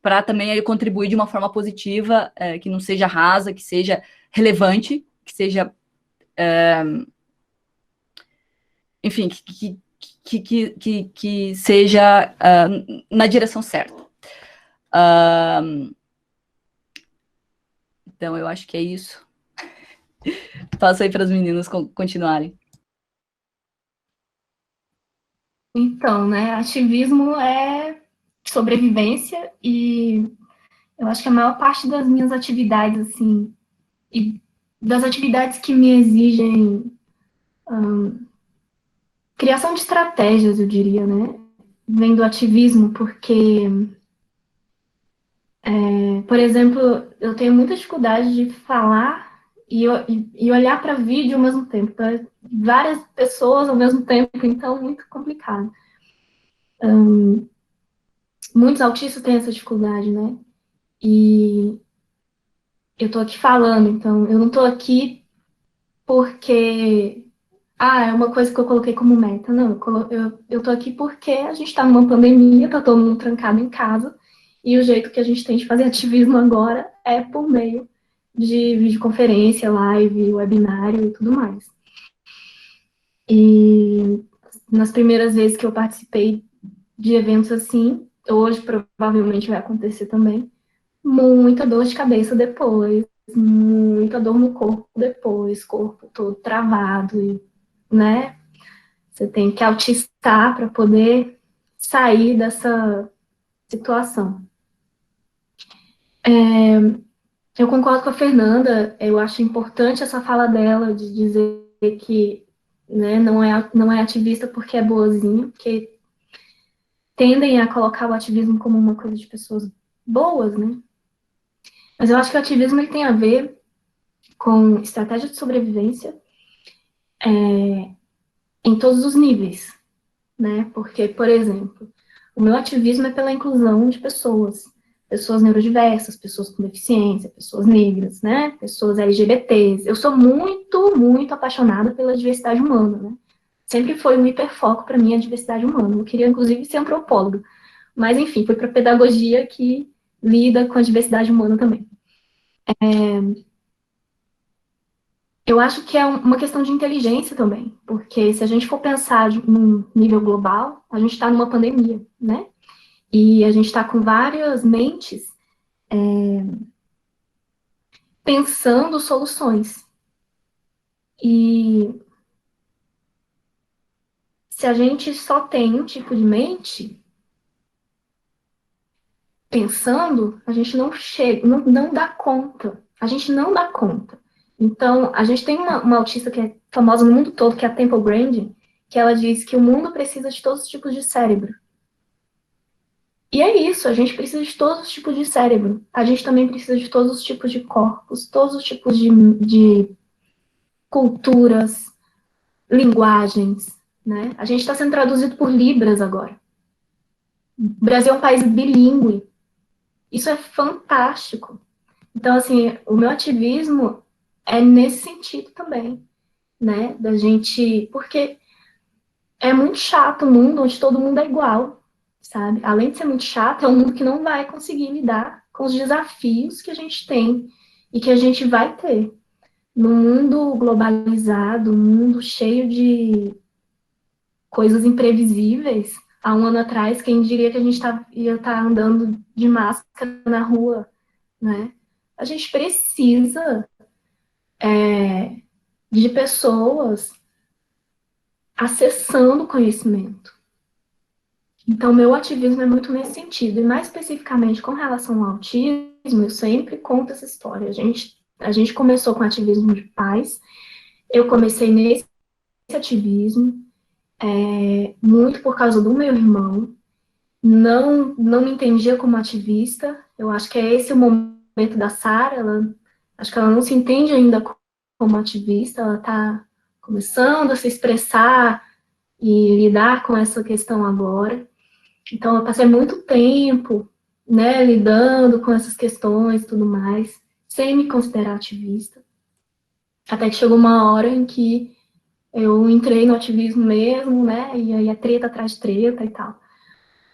para também contribuir de uma forma positiva, que não seja rasa, que seja relevante, que seja... enfim, que seja na direção certa. Então, eu acho que é isso. Passo aí para as meninas continuarem. Então, né, ativismo é sobrevivência, e eu acho que a maior parte das minhas atividades, assim, e das atividades que me exigem criação de estratégias, eu diria, né, vem do ativismo, porque, por exemplo, eu tenho muita dificuldade de falar e olhar para vídeo ao mesmo tempo, para várias pessoas ao mesmo tempo, então muito complicado. Muitos autistas têm essa dificuldade, né? E eu tô aqui falando, então eu não tô aqui porque é uma coisa que eu coloquei como meta. Não, eu tô aqui porque a gente tá numa pandemia, tá todo mundo trancado em casa, e o jeito que a gente tem de fazer ativismo agora é por meio de videoconferência, live, webinário e tudo mais. E nas primeiras vezes que eu participei de eventos assim, hoje provavelmente vai acontecer também, muita dor de cabeça depois, muita dor no corpo depois, corpo todo travado, né? Você tem que autistar para poder sair dessa situação. Eu concordo com a Fernanda, eu acho importante essa fala dela de dizer que, né, não é ativista porque é boazinha, porque tendem a colocar o ativismo como uma coisa de pessoas boas, né? Mas eu acho que o ativismo ele tem a ver com estratégia de sobrevivência em todos os níveis, né? Porque, por exemplo, o meu ativismo é pela inclusão de pessoas, pessoas neurodiversas, pessoas com deficiência, pessoas negras, né? Pessoas LGBTs. Eu sou muito, muito apaixonada pela diversidade humana, né? Sempre foi um hiperfoco para mim a diversidade humana. Eu queria, inclusive, ser antropóloga. Mas, enfim, fui para pedagogia que lida com a diversidade humana também. Eu acho que é uma questão de inteligência também, porque se a gente for pensar num nível global, a gente está numa pandemia, né? E a gente está com várias mentes pensando soluções. E se a gente só tem um tipo de mente pensando, a gente não chega, não dá conta. A gente não dá conta. Então, a gente tem uma autista que é famosa no mundo todo, que é a Temple Grandin, que ela diz que o mundo precisa de todos os tipos de cérebro. E é isso, a gente precisa de todos os tipos de cérebro. A gente também precisa de todos os tipos de corpos, todos os tipos de culturas, linguagens, né? A gente está sendo traduzido por Libras agora. O Brasil é um país bilíngue. Isso é fantástico. Então, assim, o meu ativismo é nesse sentido também, né? Da gente... Porque é muito chato um mundo onde todo mundo é igual, sabe? Além de ser muito chato, é um mundo que não vai conseguir lidar com os desafios que a gente tem e que a gente vai ter. Num mundo globalizado, um mundo cheio de coisas imprevisíveis. Há um ano atrás, quem diria que a gente ia estar andando de máscara na rua, né? A gente precisa de pessoas acessando o conhecimento. Então, meu ativismo é muito nesse sentido. E mais especificamente com relação ao autismo, eu sempre conto essa história. A gente começou com ativismo de pais. Eu comecei nesse ativismo, muito por causa do meu irmão. Não me entendia como ativista. Eu acho que é esse o momento da Sara. Acho que ela não se entende ainda como ativista. Ela está começando a se expressar e lidar com essa questão agora. Então, eu passei muito tempo, né, lidando com essas questões e tudo mais, sem me considerar ativista. Até que chegou uma hora em que eu entrei no ativismo mesmo, né, e aí é treta atrás de treta e tal.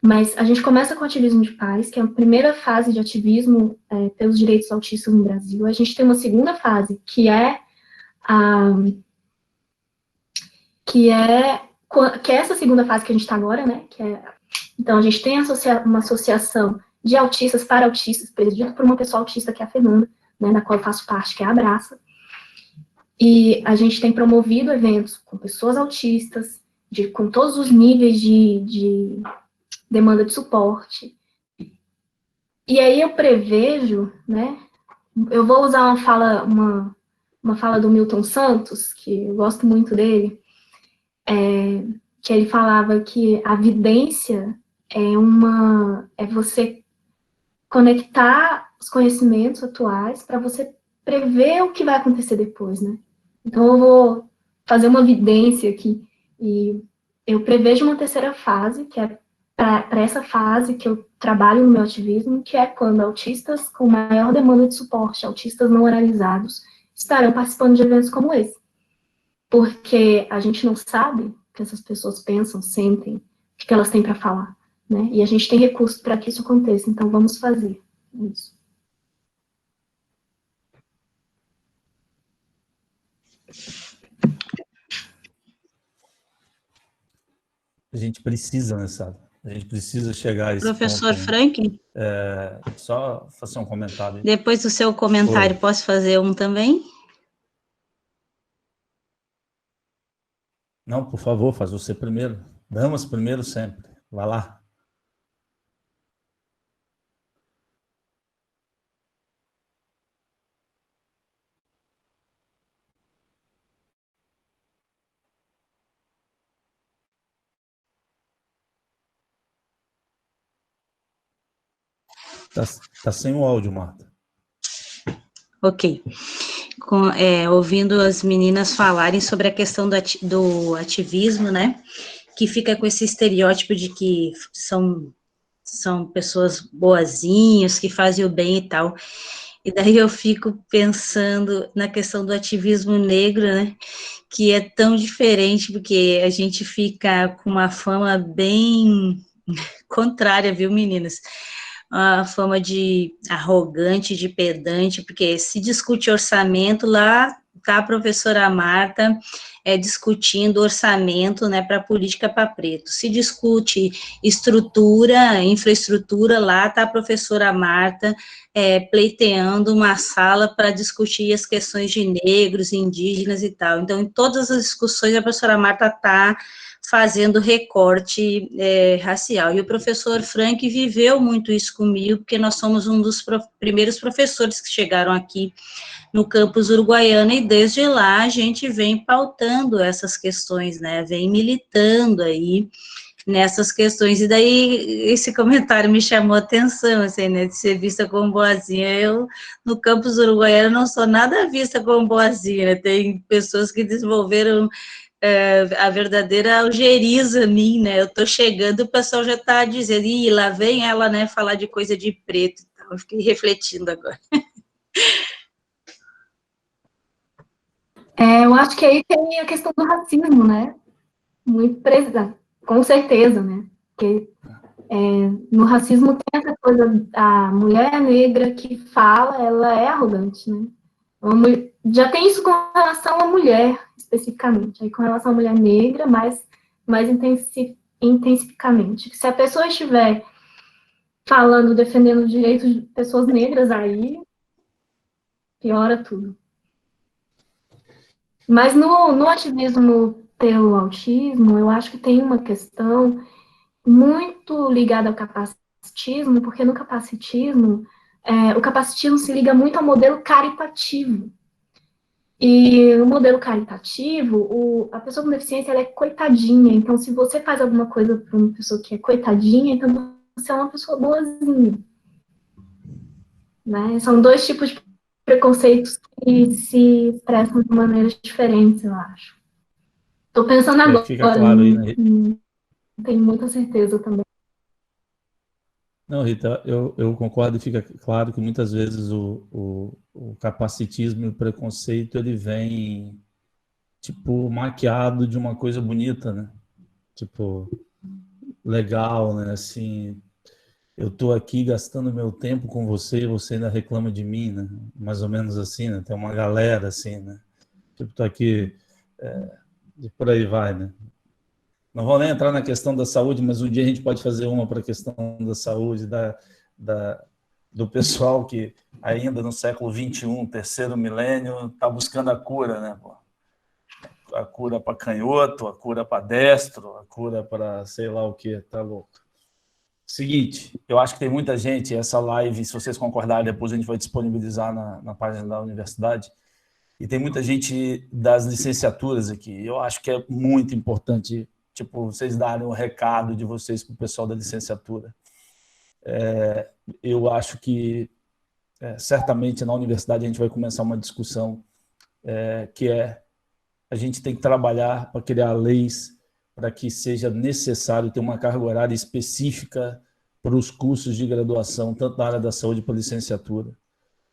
Mas a gente começa com o ativismo de paz, que é a primeira fase de ativismo pelos direitos autistas no Brasil. A gente tem uma segunda fase, que é essa segunda fase que a gente está agora, né, então, a gente tem uma associação de autistas para autistas, presidida por uma pessoa autista, que é a Fernanda, né, da qual eu faço parte, que é a Abraça. E a gente tem promovido eventos com pessoas autistas, com todos os níveis de demanda de suporte. E aí eu prevejo, né, eu vou usar uma fala do Milton Santos, que eu gosto muito dele, que ele falava que a vidência é você conectar os conhecimentos atuais para você prever o que vai acontecer depois, né? Então, eu vou fazer uma evidência aqui, e eu prevejo uma terceira fase, que é para essa fase que eu trabalho no meu ativismo, que é quando autistas com maior demanda de suporte, autistas não oralizados, estarão participando de eventos como esse. Porque a gente não sabe o que essas pessoas pensam, sentem, o que elas têm para falar, né? E a gente tem recursos para que isso aconteça, então vamos fazer isso. A gente precisa, né, sabe? A gente precisa chegar a esse Professor ponto, né? Franklin, Só fazer um comentário. depois do seu comentário, Oi. posso fazer um também? Não, por favor, faz você primeiro. Damas primeiro sempre. Vai lá. Tá sem o áudio, Marta. Ok. Ouvindo as meninas falarem sobre a questão do ativismo, né? Que fica com esse estereótipo de que são pessoas boazinhas, que fazem o bem e tal. E daí eu fico pensando na questão do ativismo negro, né? Que é tão diferente, porque a gente fica com uma fama bem contrária, viu, meninas? A fama de arrogante, de pedante, porque se discute orçamento, lá está a professora Marta discutindo orçamento, né, para política para preto. Se discute estrutura, infraestrutura, lá está a professora Marta pleiteando uma sala para discutir as questões de negros, indígenas e tal. Então, em todas as discussões, a professora Marta está fazendo recorte racial. E o professor Frank viveu muito isso comigo, porque nós somos um dos primeiros professores que chegaram aqui no campus uruguaiano, e desde lá a gente vem pautando essas questões, né, vem militando aí nessas questões, e daí esse comentário me chamou a atenção, assim, né, de ser vista como boazinha. Eu, no campus uruguaiano, não sou nada vista como boazinha, né? Tem pessoas que desenvolveram a verdadeira algeriza a mim, né, eu tô chegando, o pessoal já tá dizendo, ih, lá vem ela, né, falar de coisa de preto, então eu fiquei refletindo agora. Eu acho que aí tem a questão do racismo, né? Muito presente, com certeza, né? Porque no racismo tem essa coisa, a mulher negra que fala, ela é arrogante, né? Já tem isso com relação à mulher, especificamente. Aí com relação à mulher negra, mais intensificamente. Se a pessoa estiver falando, defendendo os direitos de pessoas negras, aí piora tudo. Mas no ativismo pelo autismo, eu acho que tem uma questão muito ligada ao capacitismo, porque no capacitismo, o capacitismo se liga muito ao modelo caritativo. E no modelo caritativo, a pessoa com deficiência, ela é coitadinha. Então, se você faz alguma coisa para uma pessoa que é coitadinha, então você é uma pessoa boazinha. Né? São dois tipos de preconceitos que se expressam de maneiras diferentes, eu acho. Estou pensando agora, Fica claro aí, né? não tenho muita certeza também. Não, Rita, eu concordo, e fica claro que muitas vezes o capacitismo e o preconceito, ele vem, tipo, maquiado de uma coisa bonita, né? Tipo, legal, né? Assim, eu tô aqui gastando meu tempo com você e você ainda reclama de mim, né? Mais ou menos assim, né? Tem uma galera assim, né? Tipo, tô aqui, e por aí vai, né? Não vou nem entrar na questão da saúde, mas um dia a gente pode fazer uma para a questão da saúde, do pessoal que ainda no século XXI, terceiro milênio, está buscando a cura, né? A cura para canhoto, a cura para destro, a cura para sei lá o que, tá louco. Seguinte, eu acho que tem muita gente, essa live, se vocês concordarem, depois a gente vai disponibilizar na página da universidade, e tem muita gente das licenciaturas aqui. Eu acho que é muito importante, tipo, vocês darem o recado de vocês para o pessoal da licenciatura. Eu acho que, certamente, na universidade a gente vai começar uma discussão que a gente tem que trabalhar para criar leis para que seja necessário ter uma carga horária específica para os cursos de graduação, tanto na área da saúde quanto licenciatura.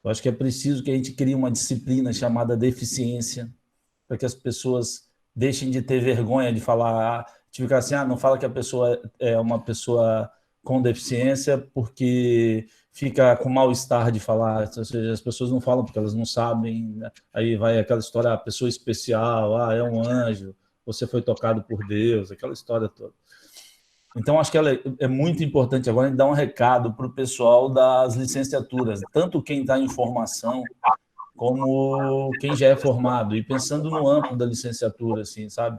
Eu acho que é preciso que a gente crie uma disciplina chamada deficiência, para que as pessoas deixem de ter vergonha de falar, de ficar assim, não fala que a pessoa é uma pessoa com deficiência porque fica com mal-estar de falar, ou seja, as pessoas não falam porque elas não sabem, né? Aí vai aquela história, pessoa especial, é um anjo, você foi tocado por Deus, aquela história toda. Então, acho que ela é muito importante agora a gente dar um recado para o pessoal das licenciaturas, tanto quem está em formação, como quem já é formado, e pensando no amplo da licenciatura, assim, sabe?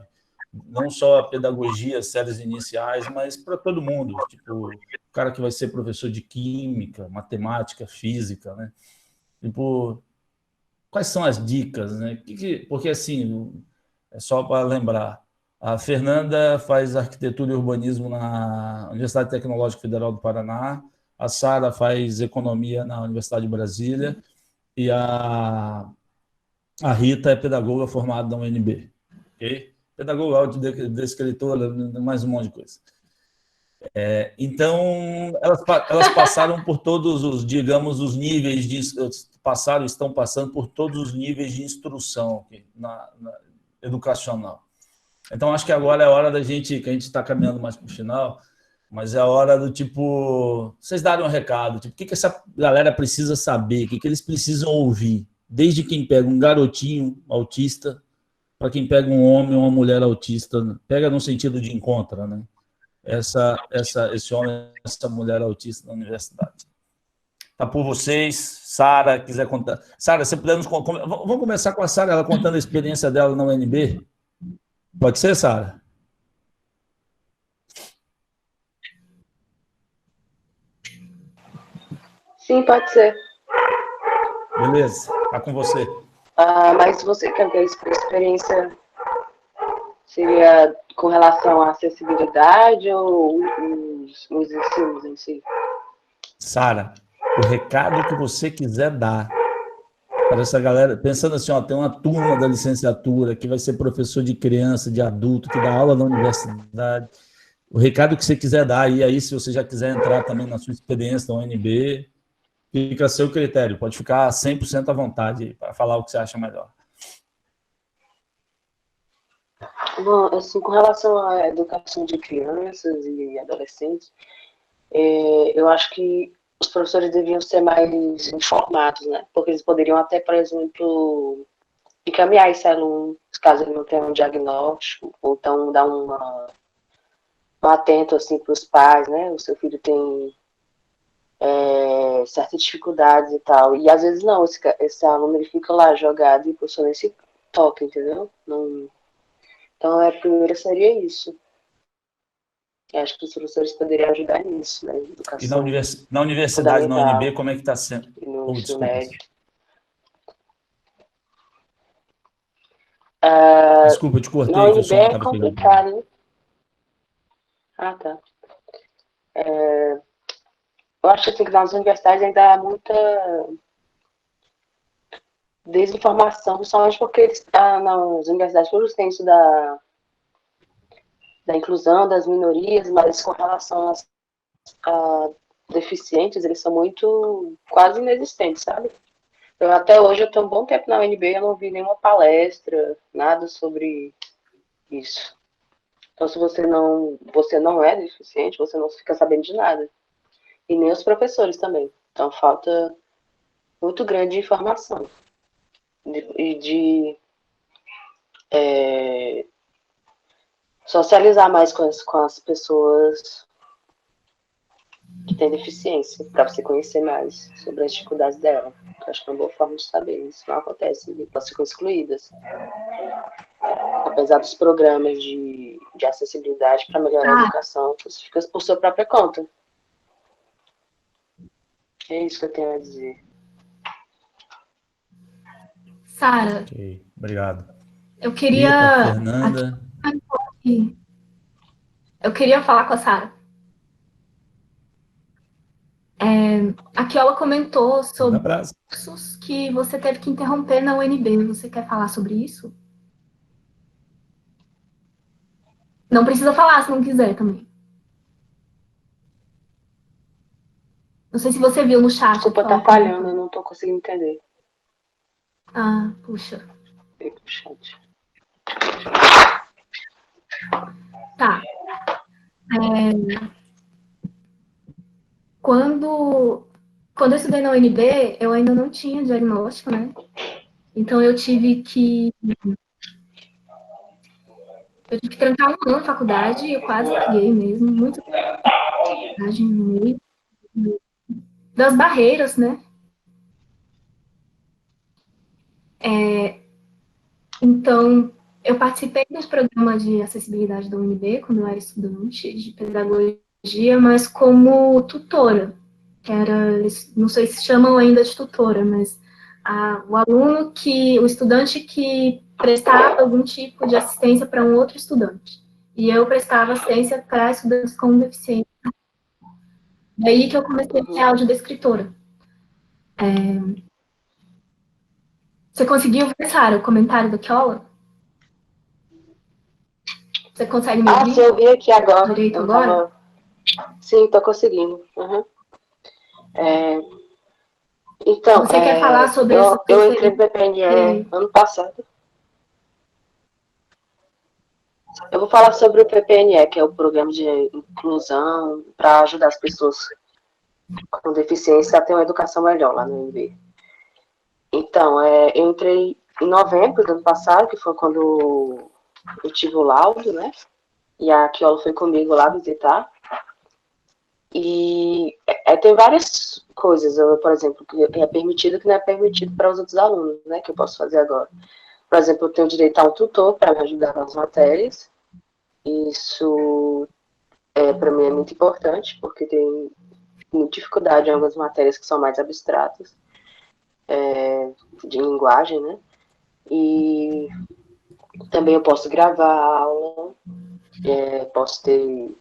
Não só a pedagogia, séries iniciais, mas para todo mundo, tipo, o cara que vai ser professor de química, matemática, física, né? Tipo, quais são as dicas, né? Porque, assim, é só para lembrar, a Fernanda faz arquitetura e urbanismo na Universidade Tecnológica Federal do Paraná, a Sara faz economia na Universidade de Brasília, e a Rita é pedagoga formada na UNB. Okay? Pedagoga, autodescritora, mais um monte de coisa. Então, elas passaram por todos os, digamos, os níveis de... estão passando por todos os níveis de instrução na educacional. Então, acho que agora é a hora que a gente está caminhando mais para o final, mas é a hora do tipo, vocês darem um recado, tipo, o que essa galera precisa saber, o que eles precisam ouvir, desde quem pega um garotinho autista, para quem pega um homem ou uma mulher autista, pega no sentido de encontra, né? Esse homem, essa mulher autista na universidade. Tá por vocês. Sara, quiser contar. Sara, se puder vamos começar com a Sara, ela contando a experiência dela na UNB. Pode ser, Sara? Sim, pode ser. Beleza, tá com você. Mas você quer que a experiência seria com relação à acessibilidade ou os ensinos em si? Sara, o recado que você quiser dar para essa galera, pensando assim, tem uma turma da licenciatura que vai ser professor de criança, de adulto, que dá aula na universidade, o recado que você quiser dar, e aí se você já quiser entrar também na sua experiência na UNB, fica a seu critério, pode ficar 100% à vontade para falar o que você acha melhor. Bom, assim, com relação à educação de crianças e adolescentes, eu acho que os professores deviam ser mais informados, né? Porque eles poderiam até, por exemplo, encaminhar esse aluno, caso ele não tenha um diagnóstico, ou então dar um atento, assim, para os pais, né? O seu filho tem certas dificuldades e tal. E às vezes não, esse aluno ele fica lá jogado e o professor nem se toca, entendeu? Não... Então, primeiro seria isso. Eu acho que os professores poderiam ajudar nisso, né? Educação. E na universidade, na UNB, como é que está sendo? E no ensino desculpa. médio. Desculpa, eu te cortei. Na UNB é complicado, né? Tá. Eu acho assim, que nas universidades ainda há muita desinformação, principalmente porque nas universidades todos têm isso da inclusão das minorias, mas com relação a deficientes, eles são quase inexistentes, sabe? Até hoje, eu tenho um bom tempo na UNB, eu não vi nenhuma palestra, nada sobre isso. Então, se você não é deficiente, você não fica sabendo de nada. E nem os professores também. Então, falta muito grande de informação. De socializar mais com as pessoas que têm deficiência, para você conhecer mais sobre as dificuldades dela. Eu acho que é uma boa forma de saber. Isso não acontece, elas ficam excluídas. Apesar dos programas de acessibilidade para melhorar a educação, você fica por sua própria conta. É isso que eu tenho a dizer. Sara. Ok, obrigado. Eu queria... Fernanda. Eu queria falar com a Sara. A Kiola comentou sobre cursos que você teve que interromper na UNB. Você quer falar sobre isso? Não precisa falar se não quiser também. Não sei se você viu no chat. Desculpa, tá falhando, eu não tô conseguindo entender. Ah, puxa. Tá. Quando eu estudei na UNB, eu ainda não tinha diagnóstico, né? Então eu tive que trancar um ano na faculdade, eu quase larguei mesmo, muito faculdade no meio das barreiras, né? Então, eu participei dos programas de acessibilidade da UNB quando eu era estudante de pedagogia, mas como tutora, que era, não sei se chamam ainda de tutora, mas o estudante que prestava algum tipo de assistência para um outro estudante. E eu prestava assistência para estudantes com deficiência. Daí que eu comecei a ser audiodescritora. Você conseguiu ver, Sara, o comentário da Kiola? Você consegue me ouvir? Sim, eu vi aqui agora. Direito agora? Sim, tô conseguindo. Então, você quer falar sobre eu entrei no PPNE ano passado. Eu vou falar sobre o PPNE, que é o Programa de Inclusão para ajudar as pessoas com deficiência a ter uma educação melhor lá no UNB. Então, eu entrei em novembro do ano passado, que foi quando eu tive o laudo, né? E a Kiola foi comigo lá visitar. E tem várias coisas, por exemplo, que é permitido e que não é permitido para os outros alunos, né? Que eu posso fazer agora. Por exemplo, eu tenho direito a um tutor para me ajudar nas matérias. Isso, para mim, é muito importante, porque tem muita dificuldade em algumas matérias que são mais abstratas, de linguagem, né? E também eu posso gravar a aula, posso ter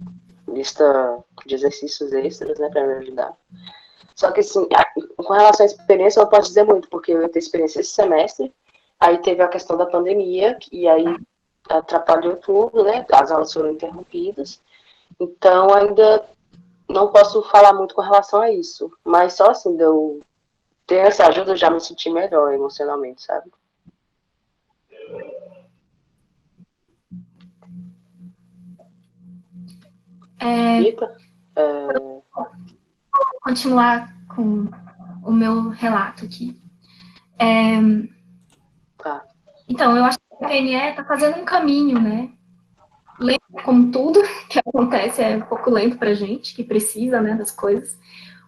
lista de exercícios extras, né, para me ajudar. Só que, assim, com relação à experiência, eu não posso dizer muito, porque eu tenho experiência esse semestre, aí teve a questão da pandemia, e aí atrapalhou tudo, né, as aulas foram interrompidas, então ainda não posso falar muito com relação a isso, mas só assim, de eu ter essa ajuda, eu já me senti melhor emocionalmente, sabe? Rita? Vou continuar com o meu relato aqui. Tá. Então, eu acho que a PNE está fazendo um caminho, né? Lento como tudo que acontece, é um pouco lento para a gente, que precisa, né, das coisas.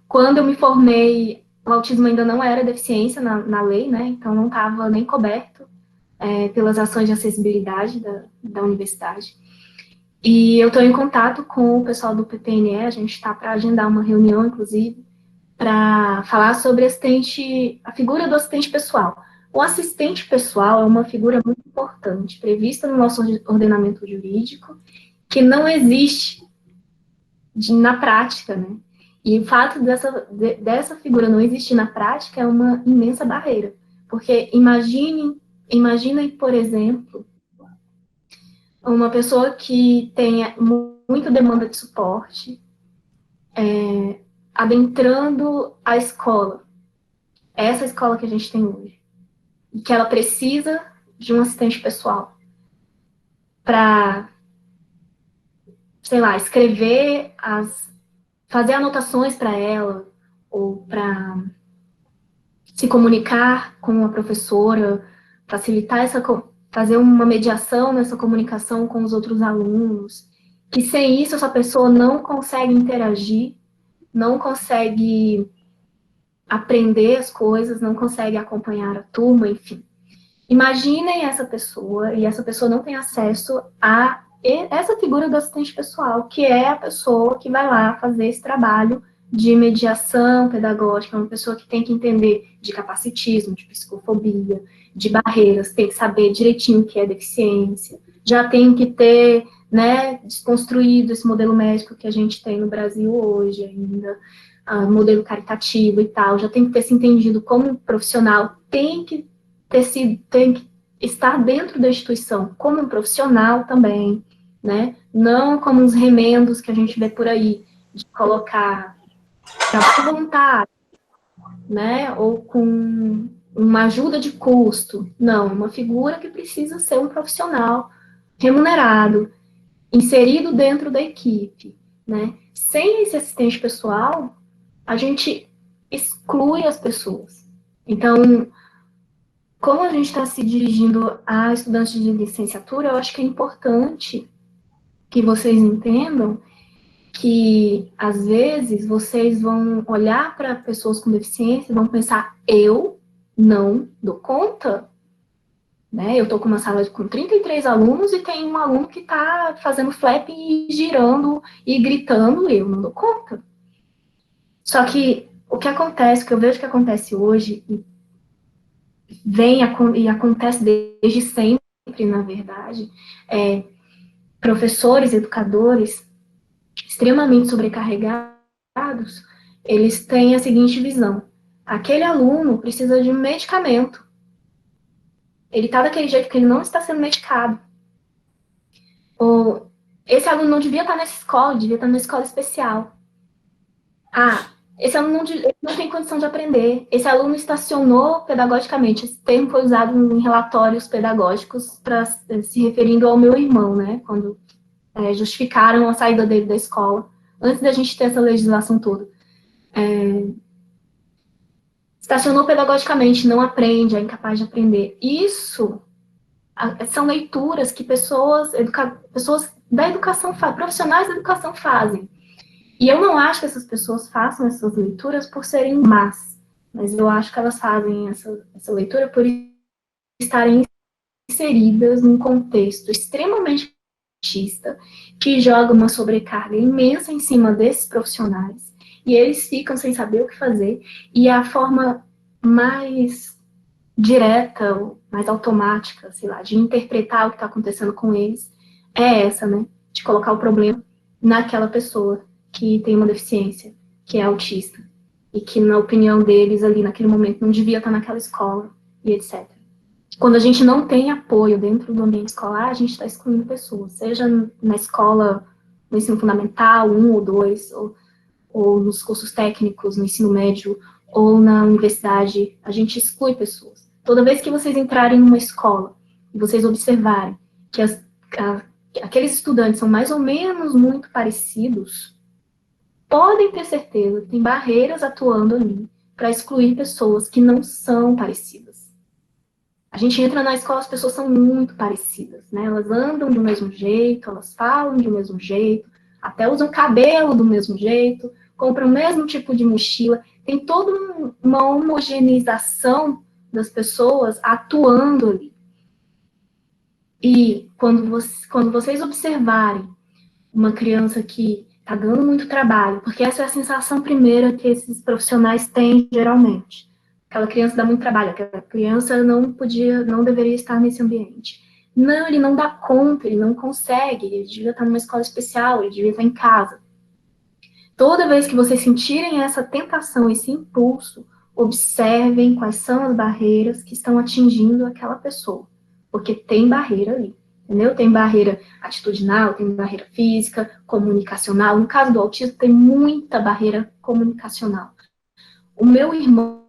Quando eu me formei, o autismo ainda não era deficiência na lei, né? Então, não estava nem coberto pelas ações de acessibilidade da universidade. E eu estou em contato com o pessoal do PPNE, a gente está para agendar uma reunião, inclusive, para falar sobre a figura do assistente pessoal. O assistente pessoal é uma figura muito importante, prevista no nosso ordenamento jurídico, que não existe na prática, né? E o fato dessa figura não existir na prática é uma imensa barreira. Porque imaginem, por exemplo, uma pessoa que tenha muita demanda de suporte, adentrando a escola, essa escola que a gente tem hoje, e que ela precisa de um assistente pessoal para, sei lá, fazer anotações para ela, ou para se comunicar com a professora, facilitar fazer uma mediação nessa comunicação com os outros alunos, que sem isso essa pessoa não consegue interagir, não consegue aprender as coisas, não consegue acompanhar a turma, enfim. Imaginem essa pessoa, e essa pessoa não tem acesso a essa figura do assistente pessoal, que é a pessoa que vai lá fazer esse trabalho de mediação pedagógica, uma pessoa que tem que entender de capacitismo, de psicofobia, de barreiras, tem que saber direitinho o que é deficiência, já tem que ter né, desconstruído esse modelo médico que a gente tem no Brasil hoje ainda, modelo caritativo e tal, já tem que ter se entendido como profissional, tem que estar dentro da instituição como um profissional também, né, não como os remendos que a gente vê por aí, de colocar trabalho voluntário, né, ou com uma ajuda de custo. Não, uma figura que precisa ser um profissional remunerado, inserido dentro da equipe, né? Sem esse assistente pessoal, a gente exclui as pessoas. Então, como a gente está se dirigindo a estudantes de licenciatura, eu acho que é importante que vocês entendam que, às vezes, vocês vão olhar para pessoas com deficiência e vão pensar, eu não dou conta, né? Eu estou com uma sala com 33 alunos e tem um aluno que está fazendo flap e girando e gritando, eu não dou conta. Só que o que acontece, o que eu vejo que acontece hoje, e acontece desde sempre, na verdade, é professores, educadores extremamente sobrecarregados, eles têm a seguinte visão: aquele aluno precisa de um medicamento. Ele está daquele jeito que ele não está sendo medicado. Ou esse aluno não devia estar nessa escola, devia estar numa escola especial. Esse aluno não tem condição de aprender. Esse aluno estacionou pedagogicamente. Esse termo foi usado em relatórios pedagógicos para se referindo ao meu irmão, né? Quando justificaram a saída dele da escola, antes da gente ter essa legislação toda. Estacionou pedagogicamente, não aprende, é incapaz de aprender. Isso são leituras que pessoas da educação, profissionais da educação fazem. E eu não acho que essas pessoas façam essas leituras por serem más, mas eu acho que elas fazem essa leitura por estarem inseridas num contexto extremamente machista, que joga uma sobrecarga imensa em cima desses profissionais, e eles ficam sem saber o que fazer, e a forma mais direta, mais automática, sei lá, de interpretar o que está acontecendo com eles, é essa, né? De colocar o problema naquela pessoa que tem uma deficiência, que é autista, e que, na opinião deles, ali naquele momento, não devia estar naquela escola, e etc. Quando a gente não tem apoio dentro do ambiente escolar, a gente está excluindo pessoas, seja na escola, no ensino fundamental, 1 ou 2, ou nos cursos técnicos, no ensino médio, ou na universidade, a gente exclui pessoas. Toda vez que vocês entrarem numa escola e vocês observarem que aqueles estudantes são mais ou menos muito parecidos, podem ter certeza que tem barreiras atuando ali para excluir pessoas que não são parecidas. A gente entra na escola, as pessoas são muito parecidas, né? Elas andam do mesmo jeito, elas falam do mesmo jeito, até usam cabelo do mesmo jeito, compram o mesmo tipo de mochila. Tem toda uma homogeneização das pessoas atuando ali. E quando vocês observarem uma criança que está dando muito trabalho, porque essa é a sensação primeira que esses profissionais têm geralmente. Aquela criança dá muito trabalho, aquela criança não deveria estar nesse ambiente. Não, ele não dá conta, ele não consegue, ele devia estar numa escola especial, ele devia estar em casa. Toda vez que vocês sentirem essa tentação, esse impulso, observem quais são as barreiras que estão atingindo aquela pessoa, porque tem barreira ali, entendeu? Tem barreira atitudinal, tem barreira física, comunicacional. No caso do autismo, tem muita barreira comunicacional. O meu irmão,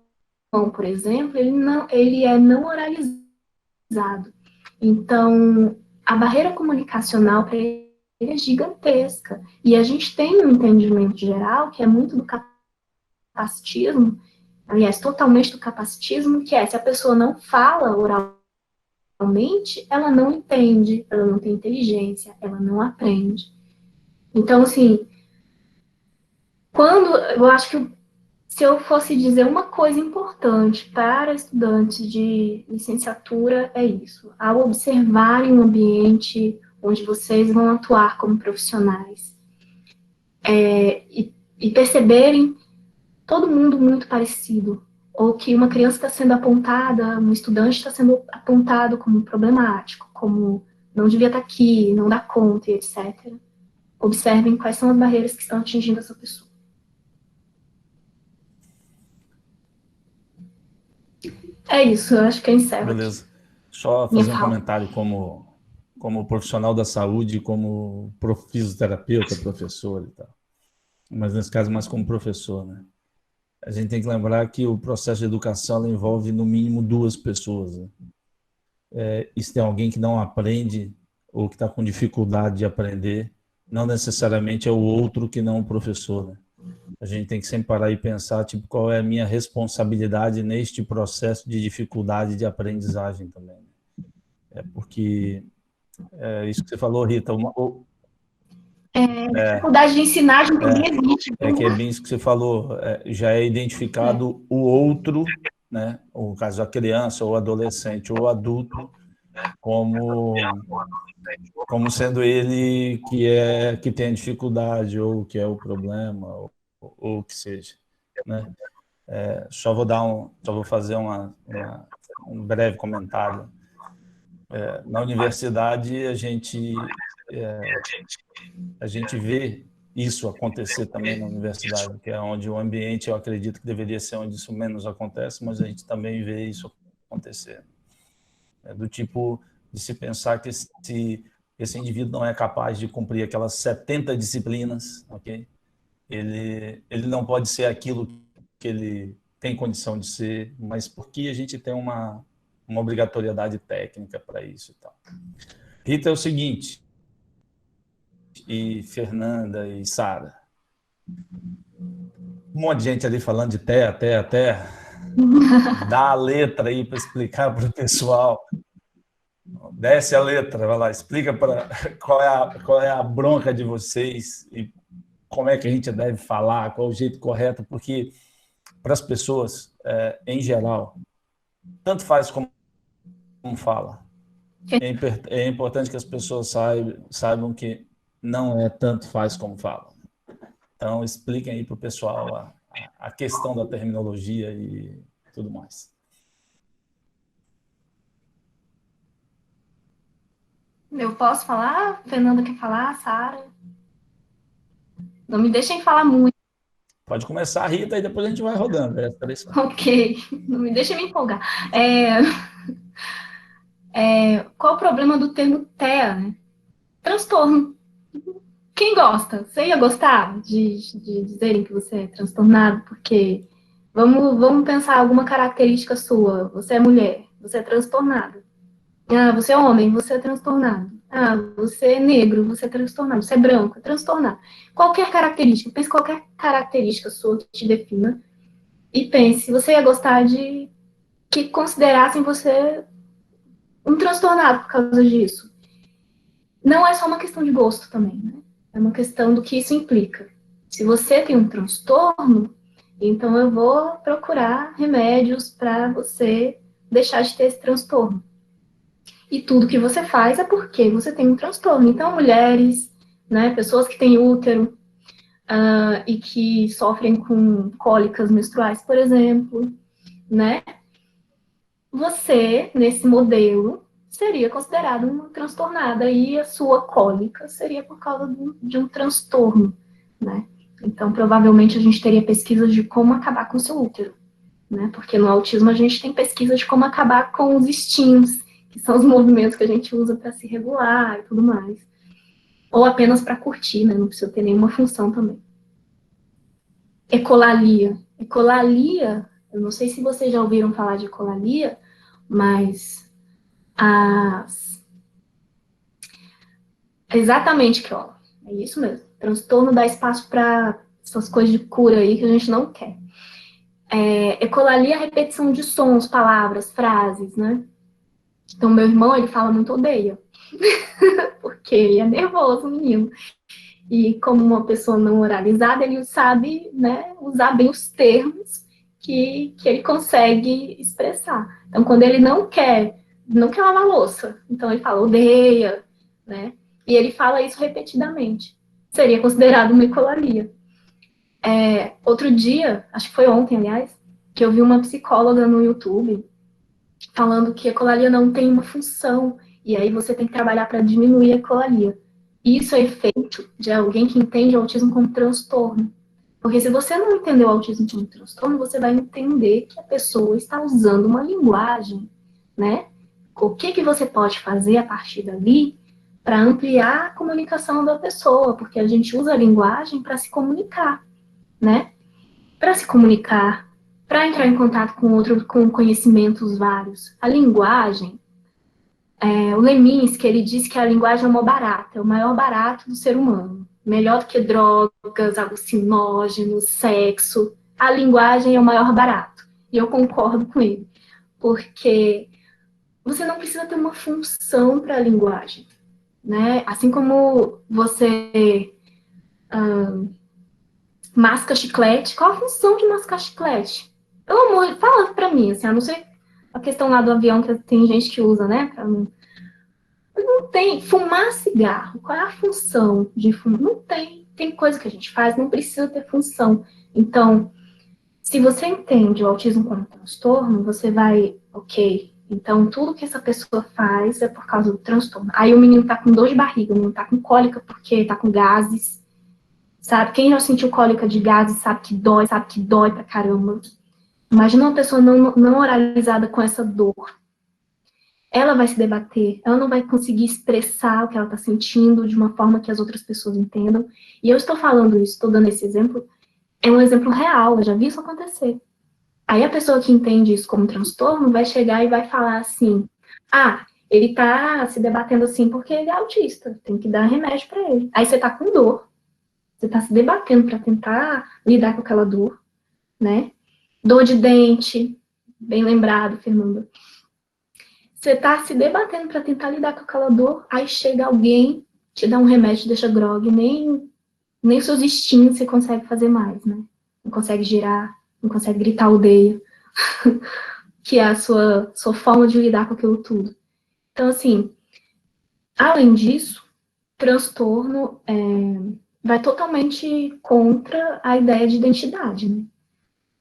por exemplo, ele é não oralizado. Então, a barreira comunicacional para ele é gigantesca. E a gente tem um entendimento geral que é muito do capacitismo, aliás, totalmente do capacitismo, que é, se a pessoa não fala oralmente, ela não entende, ela não tem inteligência, ela não aprende. Então, assim, eu acho que se eu fosse dizer uma coisa importante para estudantes de licenciatura, é isso. Ao observarem um ambiente onde vocês vão atuar como profissionais, e perceberem todo mundo muito parecido, ou que uma criança está sendo apontada, um estudante está sendo apontado como problemático, como não devia estar aqui, não dá conta, e etc. Observem quais são as barreiras que estão atingindo essa pessoa. É isso, eu acho que eu encerro Beleza. aqui. Só Minha fazer um fala. comentário como profissional da saúde, como fisioterapeuta, professor e tal. Mas nesse caso mais como professor, né? A gente tem que lembrar que o processo de educação envolve no mínimo 2 pessoas, né? E se tem alguém que não aprende ou que está com dificuldade de aprender, não necessariamente é o outro que não o professor, né? A gente tem que sempre parar e pensar, tipo, qual é a minha responsabilidade neste processo de dificuldade de aprendizagem também. Porque é isso que você falou, Rita. Dificuldade de ensinar, a gente nem existe. É que é bem isso que você falou. Já é identificado o outro, né? O caso a criança, ou adolescente, ou adulto, como sendo ele que tem a dificuldade ou que é o problema ou o que seja, né? Só vou fazer um breve comentário. Na universidade a gente vê isso acontecer também na universidade, que é onde o ambiente, eu acredito que deveria ser onde isso menos acontece, mas a gente também vê isso acontecer. Do tipo de se pensar que esse indivíduo não é capaz de cumprir aquelas 70 disciplinas, ok? Ele não pode ser aquilo que ele tem condição de ser, mas porque a gente tem uma obrigatoriedade técnica para isso e tal. Rita, é o seguinte, e Fernanda e Sara, um monte de gente ali falando de terra, dá a letra aí para explicar para o pessoal. Desce a letra, vai lá, explica para qual é a bronca de vocês e como é que a gente deve falar, qual é o jeito correto, porque para as pessoas, em geral, tanto faz como fala. É importante que as pessoas saibam que não é tanto faz como fala. Então, expliquem aí para o pessoal a questão da terminologia e tudo mais. Eu posso falar? Fernanda quer falar? Sara? Não me deixem falar muito. Pode começar, Rita, e depois a gente vai rodando. Ok, não me deixem me empolgar. Qual o problema do termo TEA, né? Transtorno. Quem gosta? Você ia gostar de dizerem que você é transtornado? Porque vamos pensar alguma característica sua. Você é mulher, você é transtornado. Ah, você é homem, você é transtornado. Ah, você é negro, você é transtornado. Você é branco, é transtornado. Qualquer característica, pense qualquer característica sua que te defina e pense, você ia gostar de que considerassem você um transtornado por causa disso. Não é só uma questão de gosto também, né? É uma questão do que isso implica. Se você tem um transtorno, então eu vou procurar remédios para você deixar de ter esse transtorno. E tudo que você faz é porque você tem um transtorno. Então, mulheres, né, pessoas que têm útero e que sofrem com cólicas menstruais, por exemplo, né? Você, nesse modelo, seria considerada uma transtornada e a sua cólica seria por causa de um transtorno, né? Então, provavelmente, a gente teria pesquisas de como acabar com o seu útero, né? Porque no autismo a gente tem pesquisa de como acabar com os instintos, que são os movimentos que a gente usa para se regular e tudo mais. Ou apenas para curtir, né? Não precisa ter nenhuma função também. Ecolalia. Ecolalia, eu não sei se vocês já ouviram falar de ecolalia, mas exatamente que, ó, é isso mesmo. Transtorno dá espaço para essas coisas de cura aí que a gente não quer. Ecolalia é a repetição de sons, palavras, frases, né? Então, meu irmão, ele fala muito odeia. Porque ele é nervoso, menino. E como uma pessoa não oralizada, ele sabe, né, usar bem os termos que ele consegue expressar. Então, quando ele não quer lavar louça, então ele fala odeia, né? E ele fala isso repetidamente. Seria considerado uma ecolalia. Outro dia, acho que foi ontem, aliás, que eu vi uma psicóloga no YouTube falando que ecolalia não tem uma função, E aí você tem que trabalhar para diminuir a ecolalia. Isso é efeito de alguém que entende o autismo como transtorno. Porque se você não entender o autismo como transtorno, você vai entender que a pessoa está usando uma linguagem, né? O que você pode fazer a partir dali para ampliar a comunicação da pessoa, porque a gente usa a linguagem para se comunicar, né? Para se comunicar, para entrar em contato com outro, com conhecimentos vários. A linguagem, o Leminski, ele diz que a linguagem é uma barata, é o maior barato do ser humano. Melhor do que drogas, alucinógenos, sexo. A linguagem é o maior barato. E eu concordo com ele. Porque você não precisa ter uma função para a linguagem, né? Assim como você masca chiclete, qual a função de mascar chiclete? Pelo amor, fala para mim, assim, a não ser a questão lá do avião que tem gente que usa, né? Não tem. Fumar cigarro, qual é a função de fumar? Não tem. Tem coisa que a gente faz, não precisa ter função. Então, se você entende o autismo como transtorno, você vai, ok, então tudo que essa pessoa faz é por causa do transtorno. Aí o menino tá com dor de barriga, o menino tá com cólica porque tá com gases, sabe? Quem já sentiu cólica de gases sabe que dói pra caramba. Imagina uma pessoa não oralizada com essa dor. Ela vai se debater, ela não vai conseguir expressar o que ela está sentindo de uma forma que as outras pessoas entendam. E eu estou falando isso, estou dando esse exemplo, é um exemplo real, eu já vi isso acontecer. Aí a pessoa que entende isso como transtorno vai chegar e vai falar assim, ele tá se debatendo assim porque ele é autista, tem que dar remédio para ele. Aí você tá com dor, você tá se debatendo para tentar lidar com aquela dor, né? Dor de dente, bem lembrado, Fernanda. Você tá se debatendo para tentar lidar com aquela dor, aí chega alguém, te dá um remédio, te deixa grogue, nem seus instintos você consegue fazer mais, né? Não consegue girar, não consegue gritar aldeia, que é a sua forma de lidar com aquilo tudo. Então, assim, além disso, transtorno vai totalmente contra a ideia de identidade, né?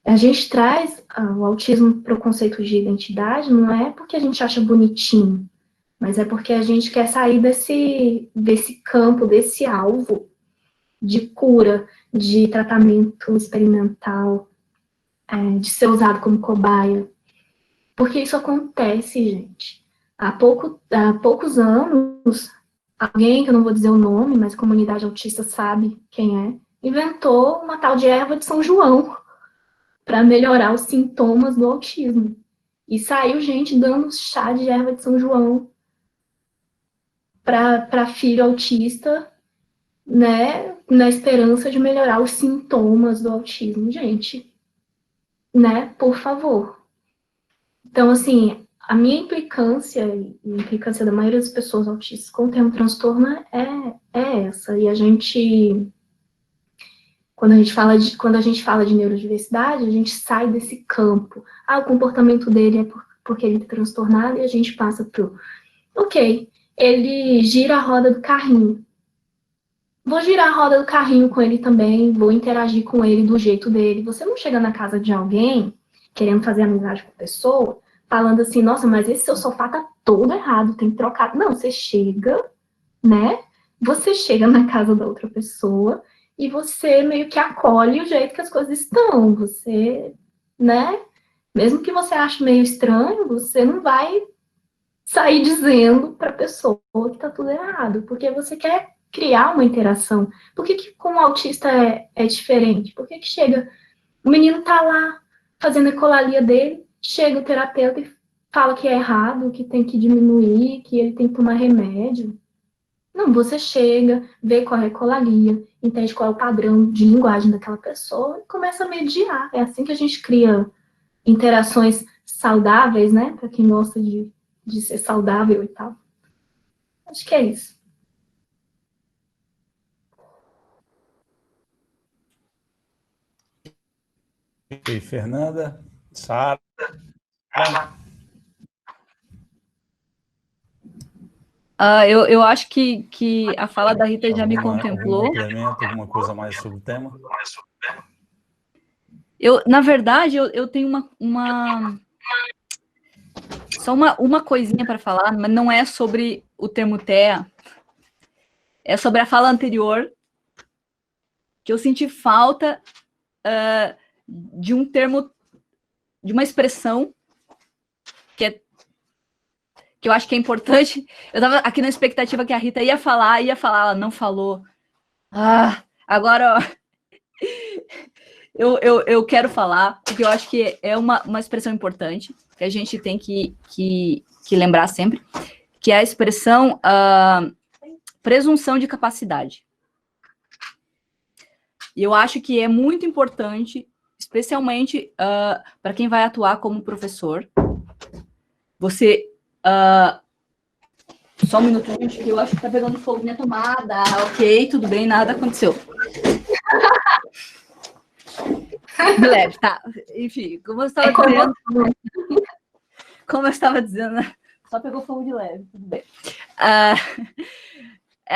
A gente traz o autismo para o conceito de identidade, não é porque a gente acha bonitinho, mas é porque a gente quer sair desse campo, desse alvo de cura, de tratamento experimental, de ser usado como cobaia. Porque isso acontece, gente. Há poucos anos, alguém, que eu não vou dizer o nome, mas a comunidade autista sabe quem é, inventou uma tal de erva de São João para melhorar os sintomas do autismo. E saiu gente dando chá de erva de São João para filho autista, né, na esperança de melhorar os sintomas do autismo. Gente, né, por favor. Então, assim, a minha implicância, e a implicância da maioria das pessoas autistas com o termo transtorno é essa. E a gente, quando a gente fala de neurodiversidade, a gente sai desse campo. O comportamento dele é porque ele é transtornado, e a gente passa pro, ok, ele gira a roda do carrinho. Vou girar a roda do carrinho com ele também, vou interagir com ele do jeito dele. Você não chega na casa de alguém, querendo fazer amizade com a pessoa, falando assim, nossa, mas esse seu sofá tá todo errado, tem que trocar. Não, você chega, né? Você chega na casa da outra pessoa e você meio que acolhe o jeito que as coisas estão. Você, né? Mesmo que você ache meio estranho, você não vai sair dizendo para a pessoa que tá tudo errado, porque você quer criar uma interação. Por que com o autista é diferente? Por que chega, o menino tá lá fazendo a ecolalia dele, chega o terapeuta e fala que é errado, que tem que diminuir, que ele tem que tomar remédio. Não, você chega, vê qual é a ecolalia, entende qual é o padrão de linguagem daquela pessoa e começa a mediar. É assim que a gente cria interações saudáveis, né? Para quem gosta de ser saudável e tal. Acho que é isso. Ok, Fernanda, Sara. Eu acho que a fala da Rita já me contemplou. Algum complemento, alguma coisa mais sobre o tema? Na verdade, eu tenho Só uma coisinha para falar, mas não é sobre o termo TEA, é sobre a fala anterior, que eu senti falta de um termo, de uma expressão que eu acho que é importante. Eu estava aqui na expectativa que a Rita ia falar, ela não falou. Agora, ó, eu quero falar, porque eu acho que é uma expressão importante, que a gente tem que lembrar sempre, que é a expressão presunção de capacidade. E eu acho que é muito importante, especialmente para quem vai atuar como professor, você... só um minuto, gente, que eu acho que tá pegando fogo minha tomada. Ok, tudo bem, nada aconteceu. De leve, tá. Enfim, como eu estava dizendo, só pegou fogo de leve, tudo bem.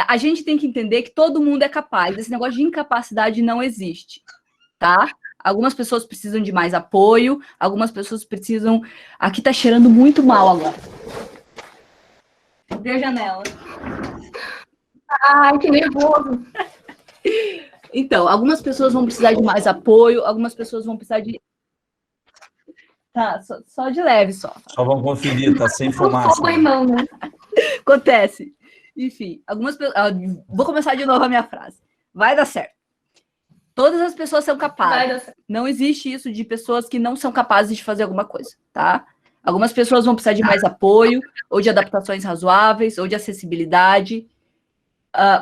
A gente tem que entender que todo mundo é capaz. Esse negócio de incapacidade não existe, tá? Algumas pessoas precisam de mais apoio, algumas pessoas precisam... Aqui tá cheirando muito mal agora. Abri a janela. Ai, que nervoso. Então, algumas pessoas vão precisar de mais apoio, algumas pessoas vão precisar de... Tá, só de leve, só. Só vamos conferir, tá sem fumaça. Fogo em mão, né? Acontece. Enfim, algumas pessoas... Vou começar de novo a minha frase. Vai dar certo. Todas as pessoas são capazes. Vai dar certo. Não existe isso de pessoas que não são capazes de fazer alguma coisa, tá? Algumas pessoas vão precisar de mais apoio, ou de adaptações razoáveis, ou de acessibilidade.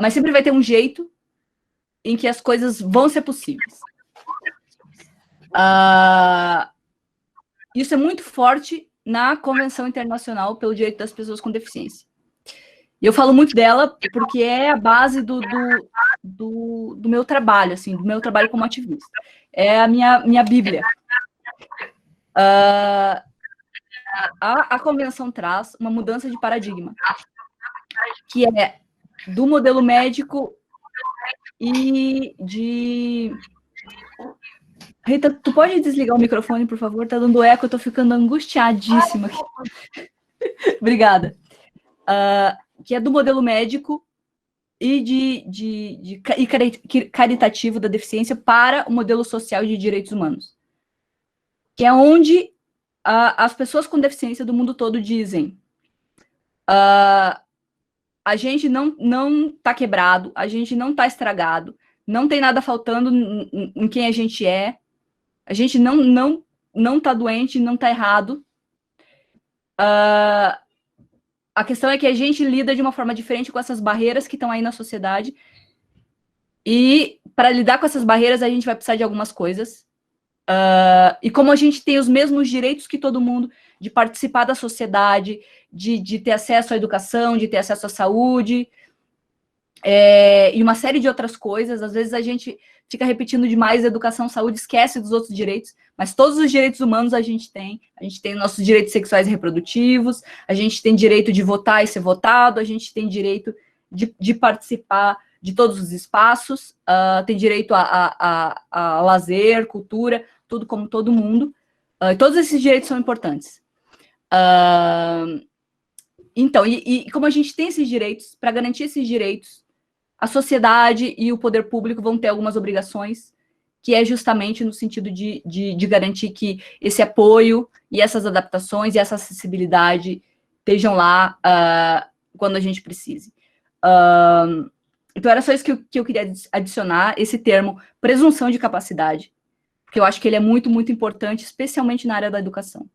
Mas sempre vai ter um jeito em que as coisas vão ser possíveis. Isso é muito forte na Convenção Internacional pelo Direito das Pessoas com Deficiência. E eu falo muito dela porque é a base do meu trabalho, assim, do meu trabalho como ativista. É a minha Bíblia. A Convenção traz uma mudança de paradigma, que é do modelo médico e de... Rita, tu pode desligar o microfone, por favor? Tá dando eco, eu tô ficando angustiadíssima aqui. Obrigada. Que é do modelo médico e caritativo da deficiência para o modelo social de direitos humanos. Que é onde as pessoas com deficiência do mundo todo dizem a gente não tá quebrado, a gente não tá estragado, não tem nada faltando em quem a gente não tá doente, não tá errado. A questão é que a gente lida de uma forma diferente com essas barreiras que estão aí na sociedade. E para lidar com essas barreiras, a gente vai precisar de algumas coisas. E como a gente tem os mesmos direitos que todo mundo, de participar da sociedade, de ter acesso à educação, de ter acesso à saúde, e uma série de outras coisas, às vezes a gente fica repetindo demais educação, saúde, esquece dos outros direitos, mas todos os direitos humanos a gente tem nossos direitos sexuais e reprodutivos, a gente tem direito de votar e ser votado, a gente tem direito de participar de todos os espaços, tem direito a lazer, cultura, tudo como todo mundo, todos esses direitos são importantes. Então, e como a gente tem esses direitos, para garantir esses direitos, a sociedade e o poder público vão ter algumas obrigações, que é justamente no sentido de garantir que esse apoio e essas adaptações e essa acessibilidade estejam lá quando a gente precise. Então, era só isso que eu queria adicionar, esse termo presunção de capacidade, porque eu acho que ele é muito, muito importante, especialmente na área da educação.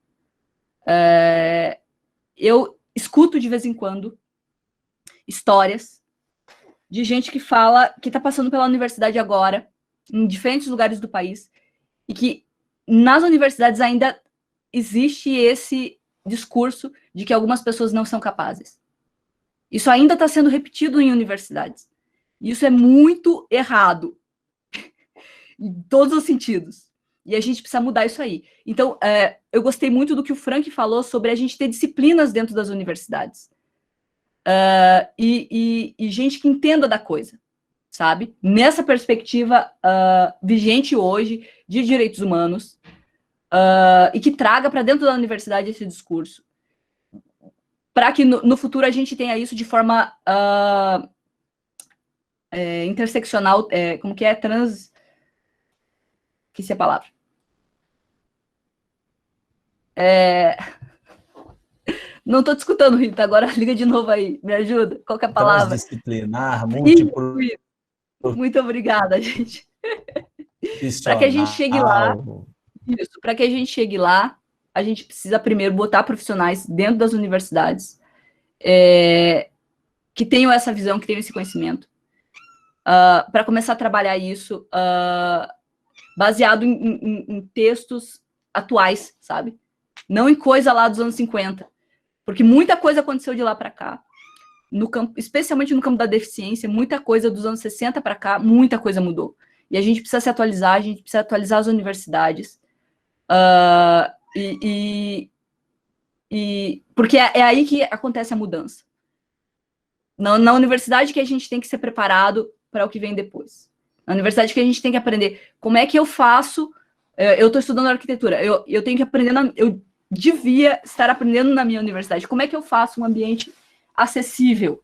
Eu escuto de vez em quando histórias de gente que fala que está passando pela universidade agora, em diferentes lugares do país, e que nas universidades ainda existe esse discurso de que algumas pessoas não são capazes. Isso ainda está sendo repetido em universidades. Isso é muito errado, em todos os sentidos. E a gente precisa mudar isso aí. Então, eu gostei muito do que o Frank falou sobre a gente ter disciplinas dentro das universidades. E gente que entenda da coisa, sabe? Nessa perspectiva vigente hoje de direitos humanos, e que traga para dentro da universidade esse discurso. para que no futuro a gente tenha isso de forma interseccional, como que é? Esqueci a palavra. Não estou te escutando, Rita, agora liga de novo aí, me ajuda, qual que é a palavra? Transdisciplinar, múltiplo... Muito obrigada, gente. Para que a gente chegue lá, para que a gente chegue lá, a gente precisa primeiro botar profissionais dentro das universidades que tenham essa visão, que tenham esse conhecimento, para começar a trabalhar isso baseado em textos atuais, sabe? Não em coisa lá dos anos 50, porque muita coisa aconteceu de lá para cá, no campo, especialmente no campo da deficiência, muita coisa dos anos 60 para cá, muita coisa mudou. E a gente precisa se atualizar, a gente precisa atualizar as universidades, porque é aí que acontece a mudança. Na universidade que a gente tem que ser preparado para o que vem depois. Na universidade que a gente tem que aprender como é que eu faço. Eu estou estudando arquitetura, eu tenho que aprender, eu devia estar aprendendo na minha universidade. Como é que eu faço um ambiente acessível?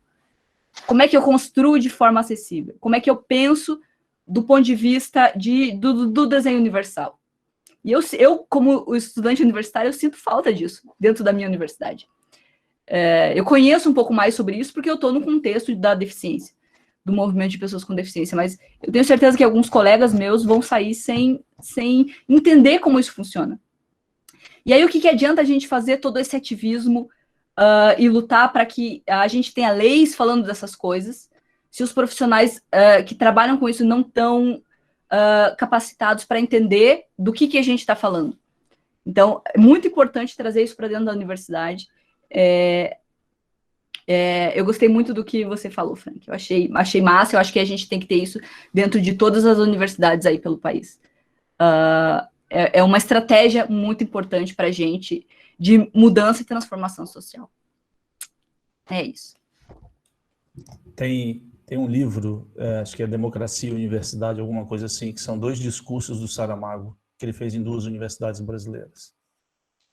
Como é que eu construo de forma acessível? Como é que eu penso do ponto de vista do desenho universal? E eu, como estudante universitário, eu sinto falta disso dentro da minha universidade. Eu conheço um pouco mais sobre isso porque eu estou no contexto da deficiência, do movimento de pessoas com deficiência, mas eu tenho certeza que alguns colegas meus vão sair sem entender como isso funciona. E aí, o que adianta a gente fazer todo esse ativismo e lutar para que a gente tenha leis falando dessas coisas, se os profissionais que trabalham com isso não estão capacitados para entender do que a gente está falando? Então, é muito importante trazer isso para dentro da universidade. Eu gostei muito do que você falou, Frank. Eu achei massa, eu acho que a gente tem que ter isso dentro de todas as universidades aí pelo país. É uma estratégia muito importante para a gente de mudança e transformação social. É isso. Tem um livro, acho que é Democracia e Universidade, alguma coisa assim, que são 2 discursos do Saramago, que ele fez em 2 universidades brasileiras.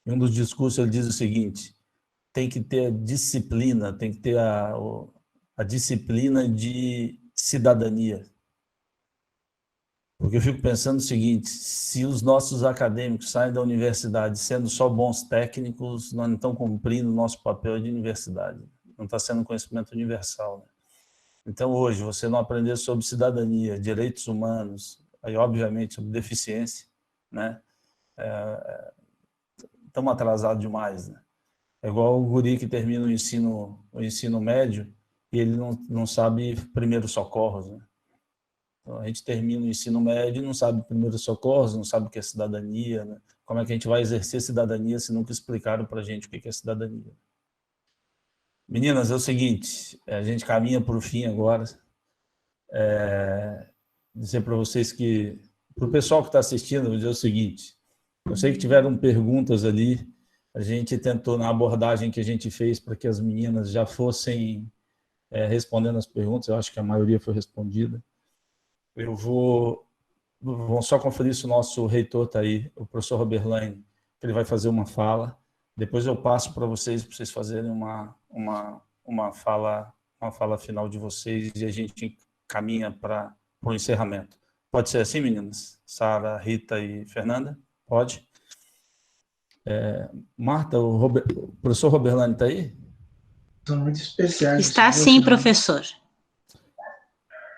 Em um dos discursos ele diz o seguinte: tem que ter disciplina, tem que ter a disciplina de cidadania. Porque eu fico pensando o seguinte: se os nossos acadêmicos saem da universidade sendo só bons técnicos, nós não estamos cumprindo o nosso papel de universidade. Não está sendo um conhecimento universal, né? Então, hoje, você não aprender sobre cidadania, direitos humanos, aí, obviamente, sobre deficiência, né? Estamos atrasados demais, né? É igual o guri que termina o ensino médio e ele não sabe primeiros socorros, né? Então, a gente termina o ensino médio e não sabe primeiros socorros, não sabe o que é cidadania, né? Como é que a gente vai exercer cidadania se nunca explicaram para a gente o que é cidadania? Meninas, é o seguinte, a gente caminha para o fim agora. Dizer para vocês que, para o pessoal que está assistindo, vou dizer o seguinte: eu sei que tiveram perguntas ali, a gente tentou, na abordagem que a gente fez, para que as meninas já fossem respondendo as perguntas, eu acho que a maioria foi respondida. Vamos só conferir se o nosso reitor está aí, o professor Robert Lane, que ele vai fazer uma fala. Depois eu passo para vocês fazerem uma fala final de vocês e a gente caminha para o encerramento. Pode ser assim, meninas? Sara, Rita e Fernanda? Pode? Marta, o professor Robert Lane está aí? São muito especiais. Está sim, professor.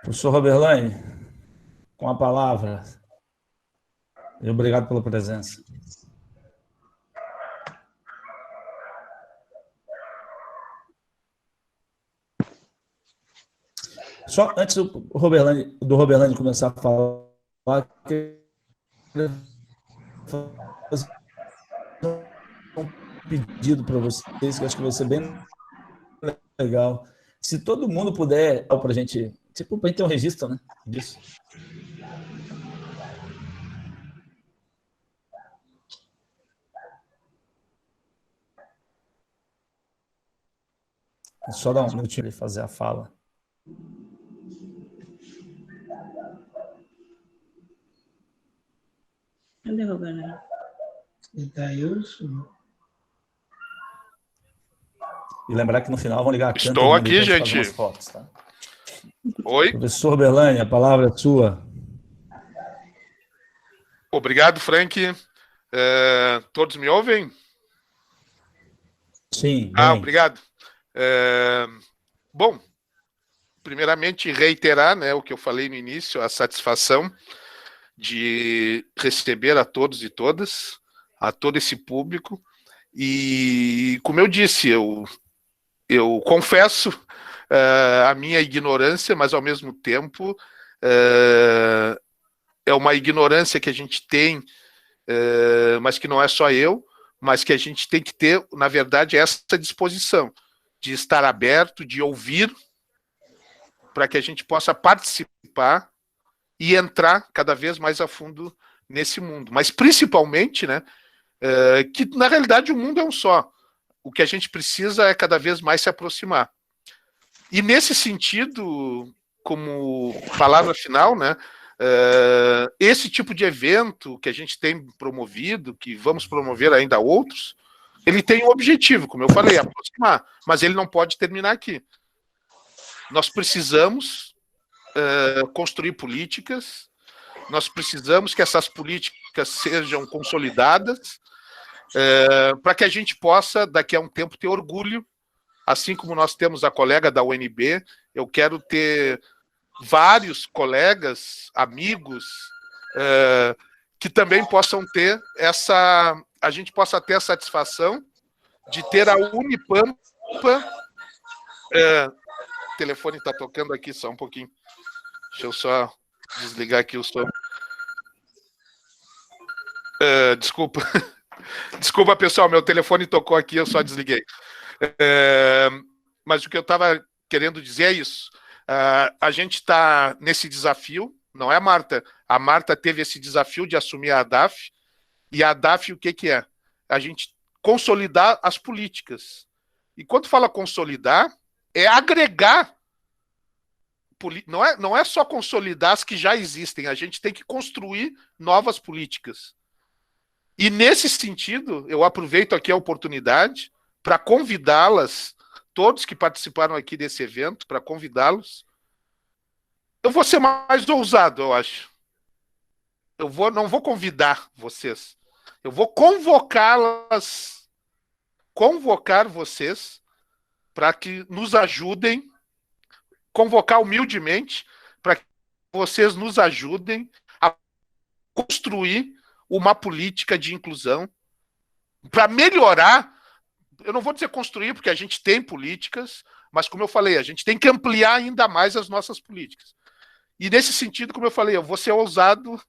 Professor Robert Lane, com a palavra. E obrigado pela presença. Só antes do Robert Lane começar a falar, fazer um pedido para vocês, que acho que vai ser bem legal. Se todo mundo puder, para a gente, tipo, para a gente ter um registro, né, disso. Só dar um minutinho para fazer a fala. Cadê o Roberto? Itailson. E lembrar que no final vão ligar a câmera. Estou aqui, gente. Fazer umas fotos, tá? Oi. Professor Berlani, a palavra é sua. Obrigado, Frank. Todos me ouvem? Sim. Bem. Obrigado. Bom, primeiramente reiterar, né, o que eu falei no início, a satisfação de receber a todos e todas, a todo esse público. E, como eu disse, eu confesso a minha ignorância, mas, ao mesmo tempo, é uma ignorância que a gente tem, mas que não é só eu, mas que a gente tem que ter, na verdade, essa disposição de estar aberto, de ouvir, para que a gente possa participar e entrar cada vez mais a fundo nesse mundo. Mas, principalmente, né, que, na realidade, o mundo é um só. O que a gente precisa é cada vez mais se aproximar. E, nesse sentido, como palavra final, né, esse tipo de evento que a gente tem promovido, que vamos promover ainda outros, ele tem um objetivo, como eu falei, aproximar, mas ele não pode terminar aqui. Nós precisamos construir políticas, nós precisamos que essas políticas sejam consolidadas, para que a gente possa, daqui a um tempo, ter orgulho, assim como nós temos a colega da UNB, eu quero ter vários colegas, amigos, que também possam ter a gente possa ter a satisfação de ter a Unipampa. O telefone está tocando aqui, só um pouquinho. Deixa eu só desligar aqui o som. Desculpa. Desculpa, pessoal, meu telefone tocou aqui, eu só desliguei. Mas o que eu estava querendo dizer é isso. A gente está nesse desafio, não é, Marta? A Marta teve esse desafio de assumir a ADAF, e a ADAF o que é? A gente consolidar as políticas. E quando fala consolidar, é agregar. Não é só consolidar as que já existem, a gente tem que construir novas políticas. E, nesse sentido, eu aproveito aqui a oportunidade para convidá-las, todos que participaram aqui desse evento, para convidá-los. Eu vou ser mais ousado, eu acho. Não vou convidar vocês. Eu vou convocá-las, convocar vocês para que nos ajudem, convocar humildemente, para que vocês nos ajudem a construir uma política de inclusão para melhorar. Eu não vou dizer construir, porque a gente tem políticas, mas, como eu falei, a gente tem que ampliar ainda mais as nossas políticas. E, nesse sentido, como eu falei, eu vou ser ousado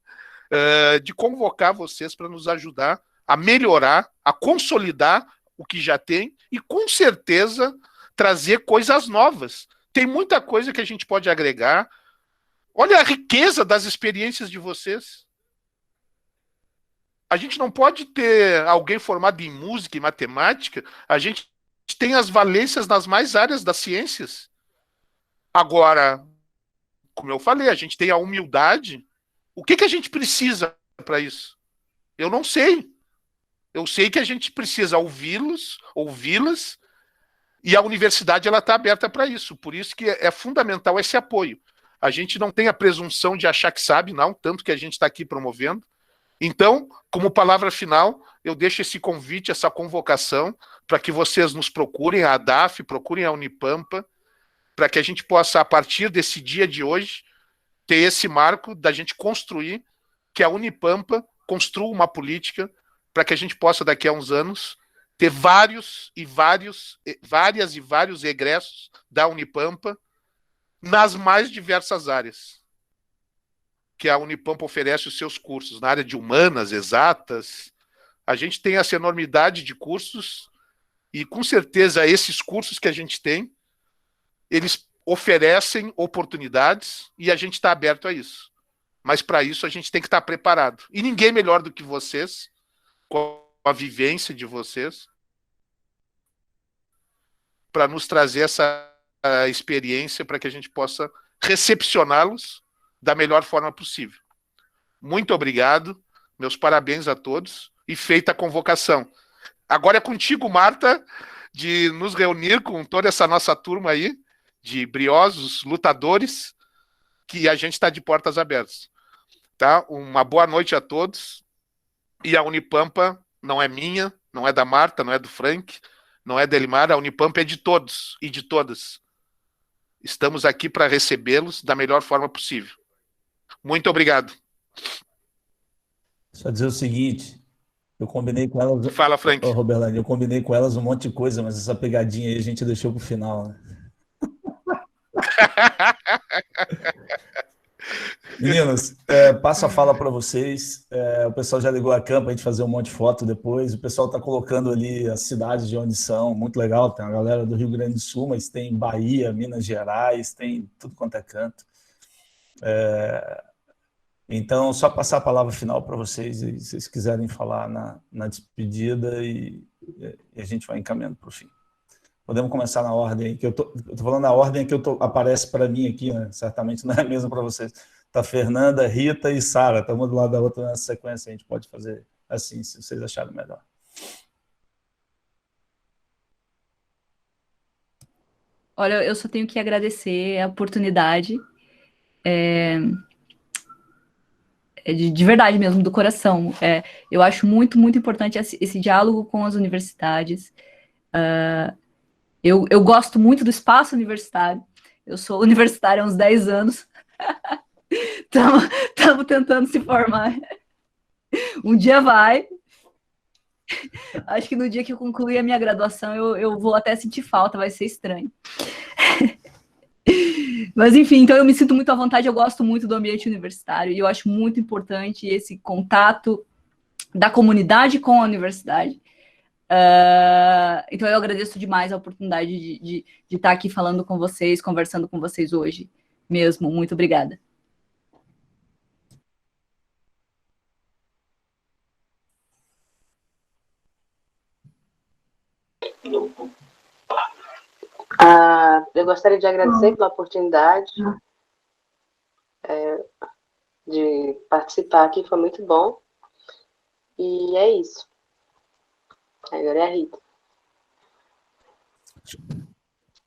de convocar vocês para nos ajudar a melhorar, a consolidar o que já tem e, com certeza, trazer coisas novas. Tem muita coisa que a gente pode agregar. Olha a riqueza das experiências de vocês. A gente não pode ter alguém formado em música e matemática, a gente tem as valências nas mais áreas das ciências. Agora, como eu falei, a gente tem a humildade. O que a gente precisa para isso? Eu não sei. Eu sei que a gente precisa ouvi-las, e a universidade está aberta para isso. Por isso que é fundamental esse apoio. A gente não tem a presunção de achar que sabe, não, tanto que a gente está aqui promovendo. Então, como palavra final, eu deixo esse convite, essa convocação, para que vocês nos procurem, a ADAF, procurem a Unipampa, para que a gente possa, a partir desse dia de hoje, ter esse marco da gente construir, que a Unipampa construa uma política para que a gente possa, daqui a uns anos, ter vários egressos da Unipampa nas mais diversas áreas que a Unipampa oferece os seus cursos, na área de humanas, exatas. A gente tem essa enormidade de cursos e, com certeza, esses cursos que a gente tem, eles oferecem oportunidades e a gente está aberto a isso. Mas, para isso, a gente tem que estar preparado. E ninguém melhor do que vocês, com a vivência de vocês, para nos trazer essa experiência para que a gente possa recepcioná-los da melhor forma possível. Muito obrigado, meus parabéns a todos, e feita a convocação. Agora é contigo, Marta, de nos reunir com toda essa nossa turma aí, de briosos, lutadores, que a gente está de portas abertas. Tá? Uma boa noite a todos. E a Unipampa não é minha, não é da Marta, não é do Frank, não é da Elimar, a Unipampa é de todos e de todas. Estamos aqui para recebê-los da melhor forma possível. Muito obrigado. Só dizer o seguinte, eu combinei com elas... Fala, Frank. Ô, Roberlane, eu combinei com elas um monte de coisa, mas essa pegadinha aí a gente deixou pro final, né? Meninos, passo a fala para vocês. O pessoal já ligou a câmera para a gente fazer um monte de foto depois. O pessoal está colocando ali as cidades de onde são, muito legal. Tem a galera do Rio Grande do Sul, mas tem Bahia, Minas Gerais, tem tudo quanto é canto. Então, só passar a palavra final para vocês, e se vocês quiserem falar na despedida, e a gente vai encaminhando para o fim. Podemos começar na ordem que eu tô falando, na ordem que aparece para mim aqui, né? Certamente não é mesmo para vocês. Tá Fernanda, Rita e Sara, estamos do lado da outra nessa sequência, a gente pode fazer assim, se vocês acharem melhor. Olha, eu só tenho que agradecer a oportunidade, de verdade mesmo, do coração. Eu acho muito, muito importante esse diálogo com as universidades. Eu gosto muito do espaço universitário. Eu sou universitária há uns 10 anos. Estamos tentando se formar. Um dia vai. Acho que no dia que eu concluir a minha graduação, eu vou até sentir falta, vai ser estranho. Mas, enfim, então eu me sinto muito à vontade, eu gosto muito do ambiente universitário, e eu acho muito importante esse contato da comunidade com a universidade. Então eu agradeço demais a oportunidade de estar aqui falando com vocês, conversando com vocês hoje mesmo. Muito obrigada. Eu gostaria de agradecer pela oportunidade de participar aqui, foi muito bom. E é isso. Agora é a Rita.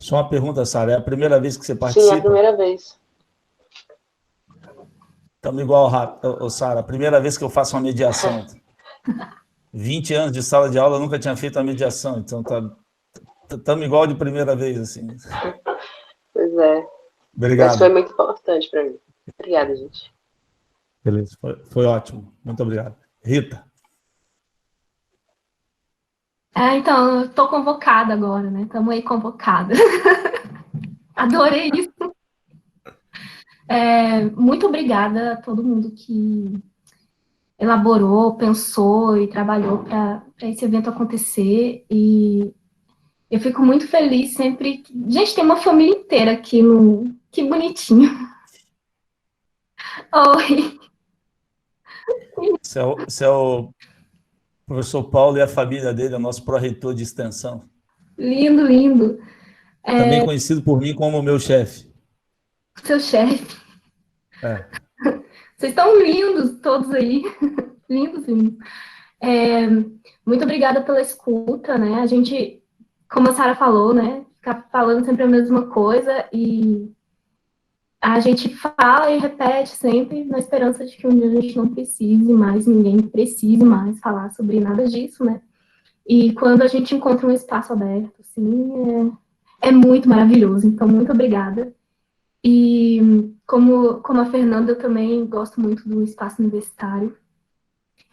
Só uma pergunta, Sara, é a primeira vez que você participa? Sim, é a primeira vez. Estamos igual, Sara, a primeira vez que eu faço uma mediação. 20 anos de sala de aula, eu nunca tinha feito uma mediação, então estamos igual de primeira vez, assim. Pois é. Obrigado. Mas foi muito importante para mim. Obrigada, gente. Beleza, foi ótimo. Muito obrigado. Rita. Então, eu estou convocada agora, né? Estamos aí convocada. Adorei isso. Muito obrigada a todo mundo que elaborou, pensou e trabalhou para esse evento acontecer. E eu fico muito feliz sempre. Gente, tem uma família inteira aqui no. Que bonitinho. Oi. Você é o professor Paulo e a família dele, é o nosso pró-reitor de extensão. Lindo, lindo. Também conhecido por mim como meu chefe. Seu chefe. Vocês estão lindos todos aí. Lindos, lindos. Muito obrigada pela escuta, né? A gente, como a Sara falou, né? Ficar falando sempre a mesma coisa e a gente fala e repete sempre na esperança de que um dia a gente não precise mais, ninguém precise mais falar sobre nada disso, né? E quando a gente encontra um espaço aberto, assim, é muito maravilhoso. Então, muito obrigada. E como a Fernanda, eu também gosto muito do espaço universitário.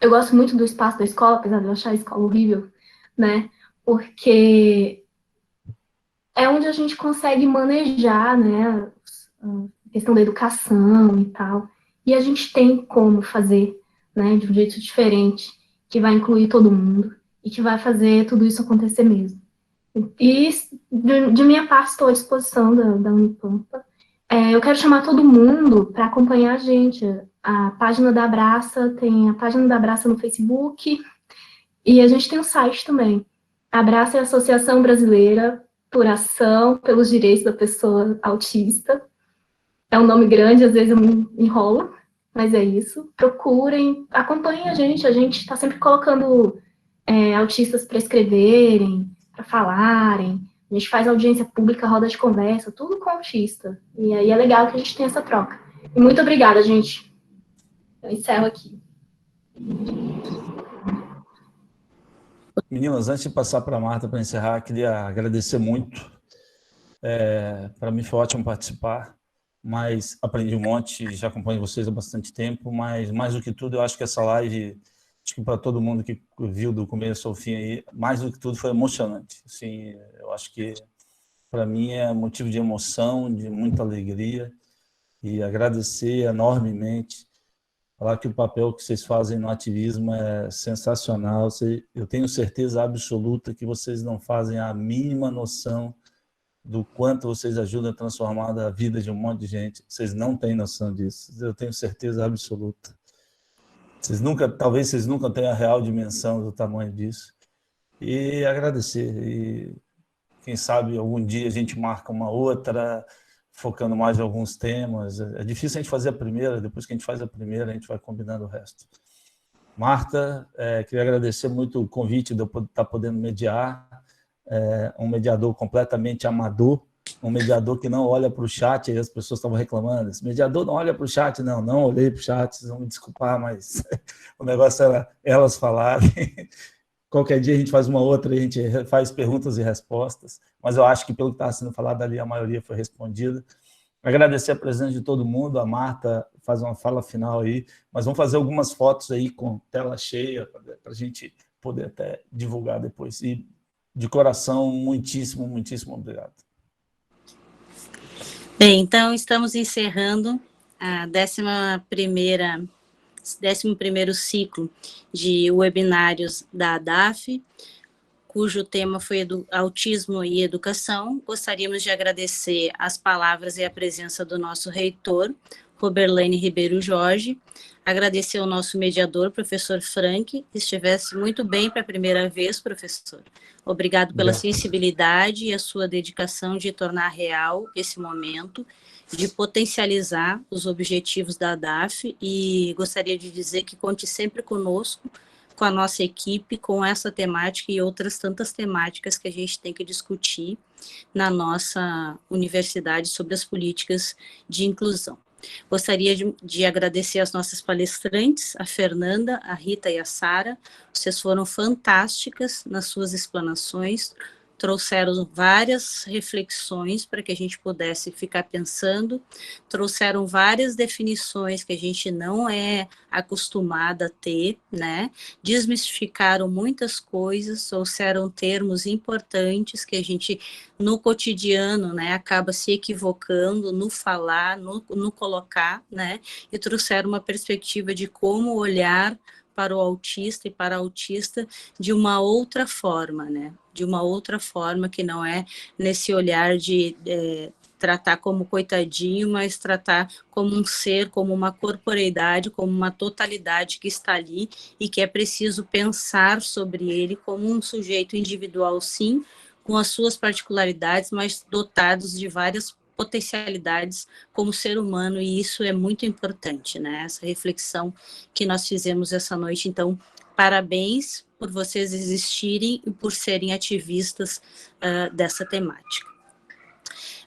Eu gosto muito do espaço da escola, apesar de eu achar a escola horrível, né? Porque é onde a gente consegue manejar, né? A questão da educação e tal. E a gente tem como fazer, né? De um jeito diferente, que vai incluir todo mundo e que vai fazer tudo isso acontecer mesmo. E, de minha parte, estou à disposição da Unipampa. Eu quero chamar todo mundo para acompanhar a gente. A página da Abraça, tem a página da Abraça no Facebook, e a gente tem um site também. A Abraça é a Associação Brasileira por Ação pelos Direitos da Pessoa Autista. É um nome grande, às vezes eu me enrolo, mas é isso. Procurem, acompanhem a gente está sempre colocando autistas para escreverem, para falarem, a gente faz audiência pública, roda de conversa, tudo com autista. E aí é legal que a gente tenha essa troca. E muito obrigada, gente. Eu encerro aqui. Meninas, antes de passar para a Marta para encerrar, queria agradecer muito. Para mim foi ótimo participar, mas aprendi um monte, já acompanho vocês há bastante tempo, mas mais do que tudo, eu acho que essa live, acho que para todo mundo que viu do começo ao fim aí, mais do que tudo foi emocionante. Assim, eu acho que para mim é motivo de emoção, de muita alegria, e agradecer enormemente. Falar que o papel que vocês fazem no ativismo é sensacional. Eu tenho certeza absoluta que vocês não fazem a mínima noção do quanto vocês ajudam a transformar a vida de um monte de gente. Vocês não têm noção disso. Eu tenho certeza absoluta. Talvez vocês nunca tenham a real dimensão do tamanho disso. E agradecer. E quem sabe algum dia a gente marca uma outra, focando mais em alguns temas. É difícil a gente fazer a primeira, depois que a gente faz a primeira, a gente vai combinando o resto. Marta, queria agradecer muito o convite de eu estar podendo mediar, um mediador completamente amador, um mediador que não olha para o chat, e as pessoas estavam reclamando, esse mediador não olha para o chat, não olhei para o chat, vocês vão me desculpar, mas o negócio era elas falarem. Qualquer dia a gente faz uma outra, a gente faz perguntas e respostas, mas eu acho que pelo que estava sendo falado ali, a maioria foi respondida. Agradecer a presença de todo mundo, a Marta faz uma fala final aí, mas vamos fazer algumas fotos aí com tela cheia, para a gente poder até divulgar depois. E, de coração, muitíssimo, muitíssimo obrigado. Bem, então estamos encerrando a 11º ciclo de webinários da ADAF, cujo tema foi autismo e educação. Gostaríamos de agradecer as palavras e a presença do nosso reitor, Roberlane Ribeiro Jorge, agradecer ao nosso mediador, professor Frank, que estivesse muito bem para a primeira vez, professor. Obrigado pela sensibilidade e a sua dedicação de tornar real esse momento, de potencializar os objetivos da ADAF, e gostaria de dizer que conte sempre conosco, com a nossa equipe, com essa temática e outras tantas temáticas que a gente tem que discutir na nossa universidade sobre as políticas de inclusão. Gostaria de agradecer as nossas palestrantes, a Fernanda, a Rita e a Sara. Vocês foram fantásticas nas suas explanações, trouxeram várias reflexões para que a gente pudesse ficar pensando, trouxeram várias definições que a gente não é acostumada a ter, né? Desmistificaram muitas coisas, trouxeram termos importantes que a gente, no cotidiano, né, acaba se equivocando no falar, no colocar, né? E trouxeram uma perspectiva de como olhar para o autista e para a autista de uma outra forma, né? De uma outra forma que não é nesse olhar de tratar como coitadinho, mas tratar como um ser, como uma corporeidade, como uma totalidade que está ali e que é preciso pensar sobre ele como um sujeito individual, sim, com as suas particularidades, mas dotados de várias potencialidades como ser humano, e isso é muito importante, né? Essa reflexão que nós fizemos essa noite. Então, parabéns por vocês existirem e por serem ativistas dessa temática.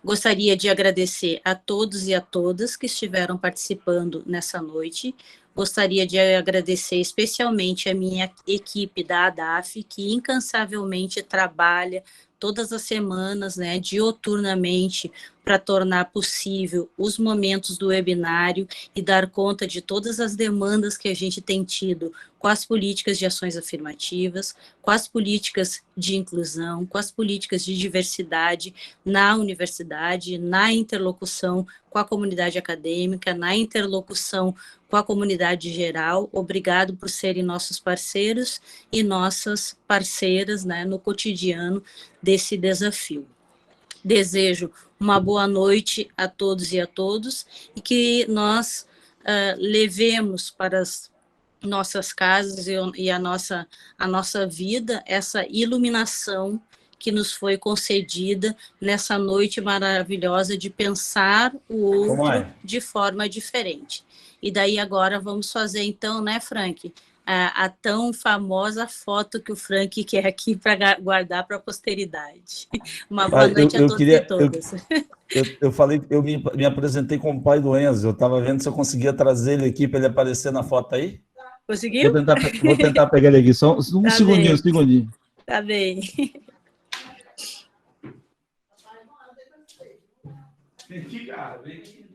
Gostaria de agradecer a todos e a todas que estiveram participando nessa noite. Gostaria de agradecer especialmente a minha equipe da ADAF, que incansavelmente trabalha todas as semanas, né, dioturnamente, para tornar possível os momentos do webinário e dar conta de todas as demandas que a gente tem tido com as políticas de ações afirmativas, com as políticas de inclusão, com as políticas de diversidade na universidade, na interlocução com a comunidade acadêmica, na interlocução com a comunidade geral. Obrigado por serem nossos parceiros e nossas parceiras, né, no cotidiano desse desafio. Desejo uma boa noite a todos e a todos, e que nós levemos para as nossas casas e a nossa vida essa iluminação que nos foi concedida nessa noite maravilhosa de pensar o outro de forma diferente. E daí agora vamos fazer então, né, Frank, a tão famosa foto que o Frank quer aqui para guardar para a posteridade. Uma boa noite a todos e todas. Eu falei, eu me apresentei como pai do Enzo, eu estava vendo se eu conseguia trazer ele aqui para ele aparecer na foto aí. Conseguiu? Vou tentar pegar ele aqui, só um Tá segundinho, bem. um segundinho. Tá bem. Vem aqui, cara, vem aqui.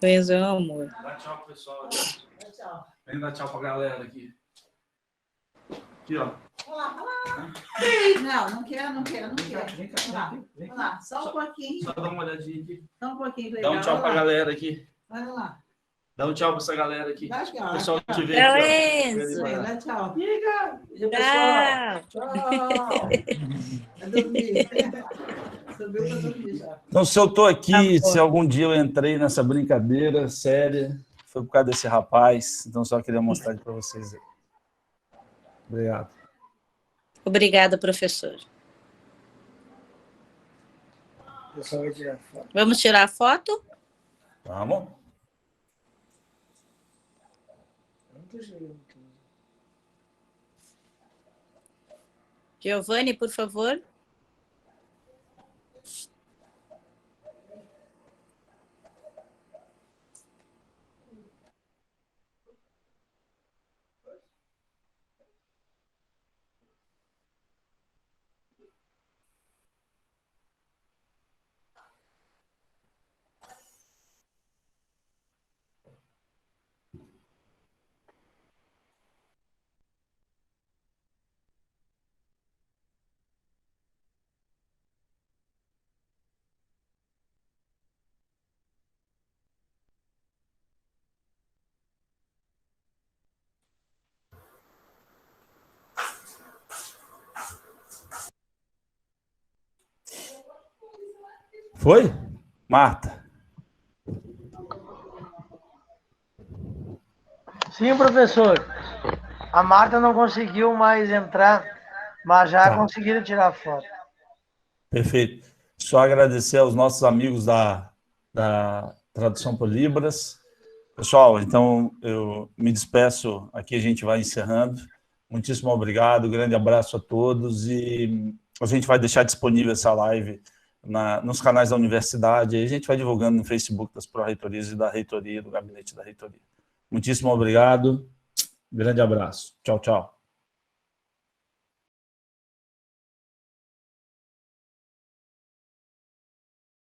O Enzo é um amor. Dá tchau, pessoal. Vem dar tchau pra galera aqui. Aqui, ó. Não quero. Vem cá, Vamos lá, só um pouquinho. Só dá uma olhadinha aqui. Só um pouquinho. Dá um tchau pra galera aqui. Vai lá. Dá um tchau pra essa galera aqui. Dá tchau. O pessoal te vê Tchau, aqui, Enzo. Dá tchau. E aí, pessoal? Tchau. Vai dormir. Subiu pra dormir já. Então, se eu estou aqui, Tá bom. se algum dia eu entrei nessa brincadeira séria, foi por causa desse rapaz. Então, só queria mostrar para vocês aí. Obrigado. Obrigada, professor. O pessoal vai tirar foto. Vamos tirar a foto? Vamos? Eu não tô chegando. Giovanni, por favor. Foi? Marta. Sim, professor. A Marta não conseguiu mais entrar, mas já conseguiram tirar foto. Perfeito. Só agradecer aos nossos amigos da Tradução por Libras. Pessoal, então eu me despeço, aqui a gente vai encerrando. Muitíssimo obrigado, grande abraço a todos e a gente vai deixar disponível essa live nos canais da universidade, e a gente vai divulgando no Facebook das Pró-Reitorias e da Reitoria, do Gabinete da Reitoria. Muitíssimo obrigado, grande abraço. Tchau, tchau.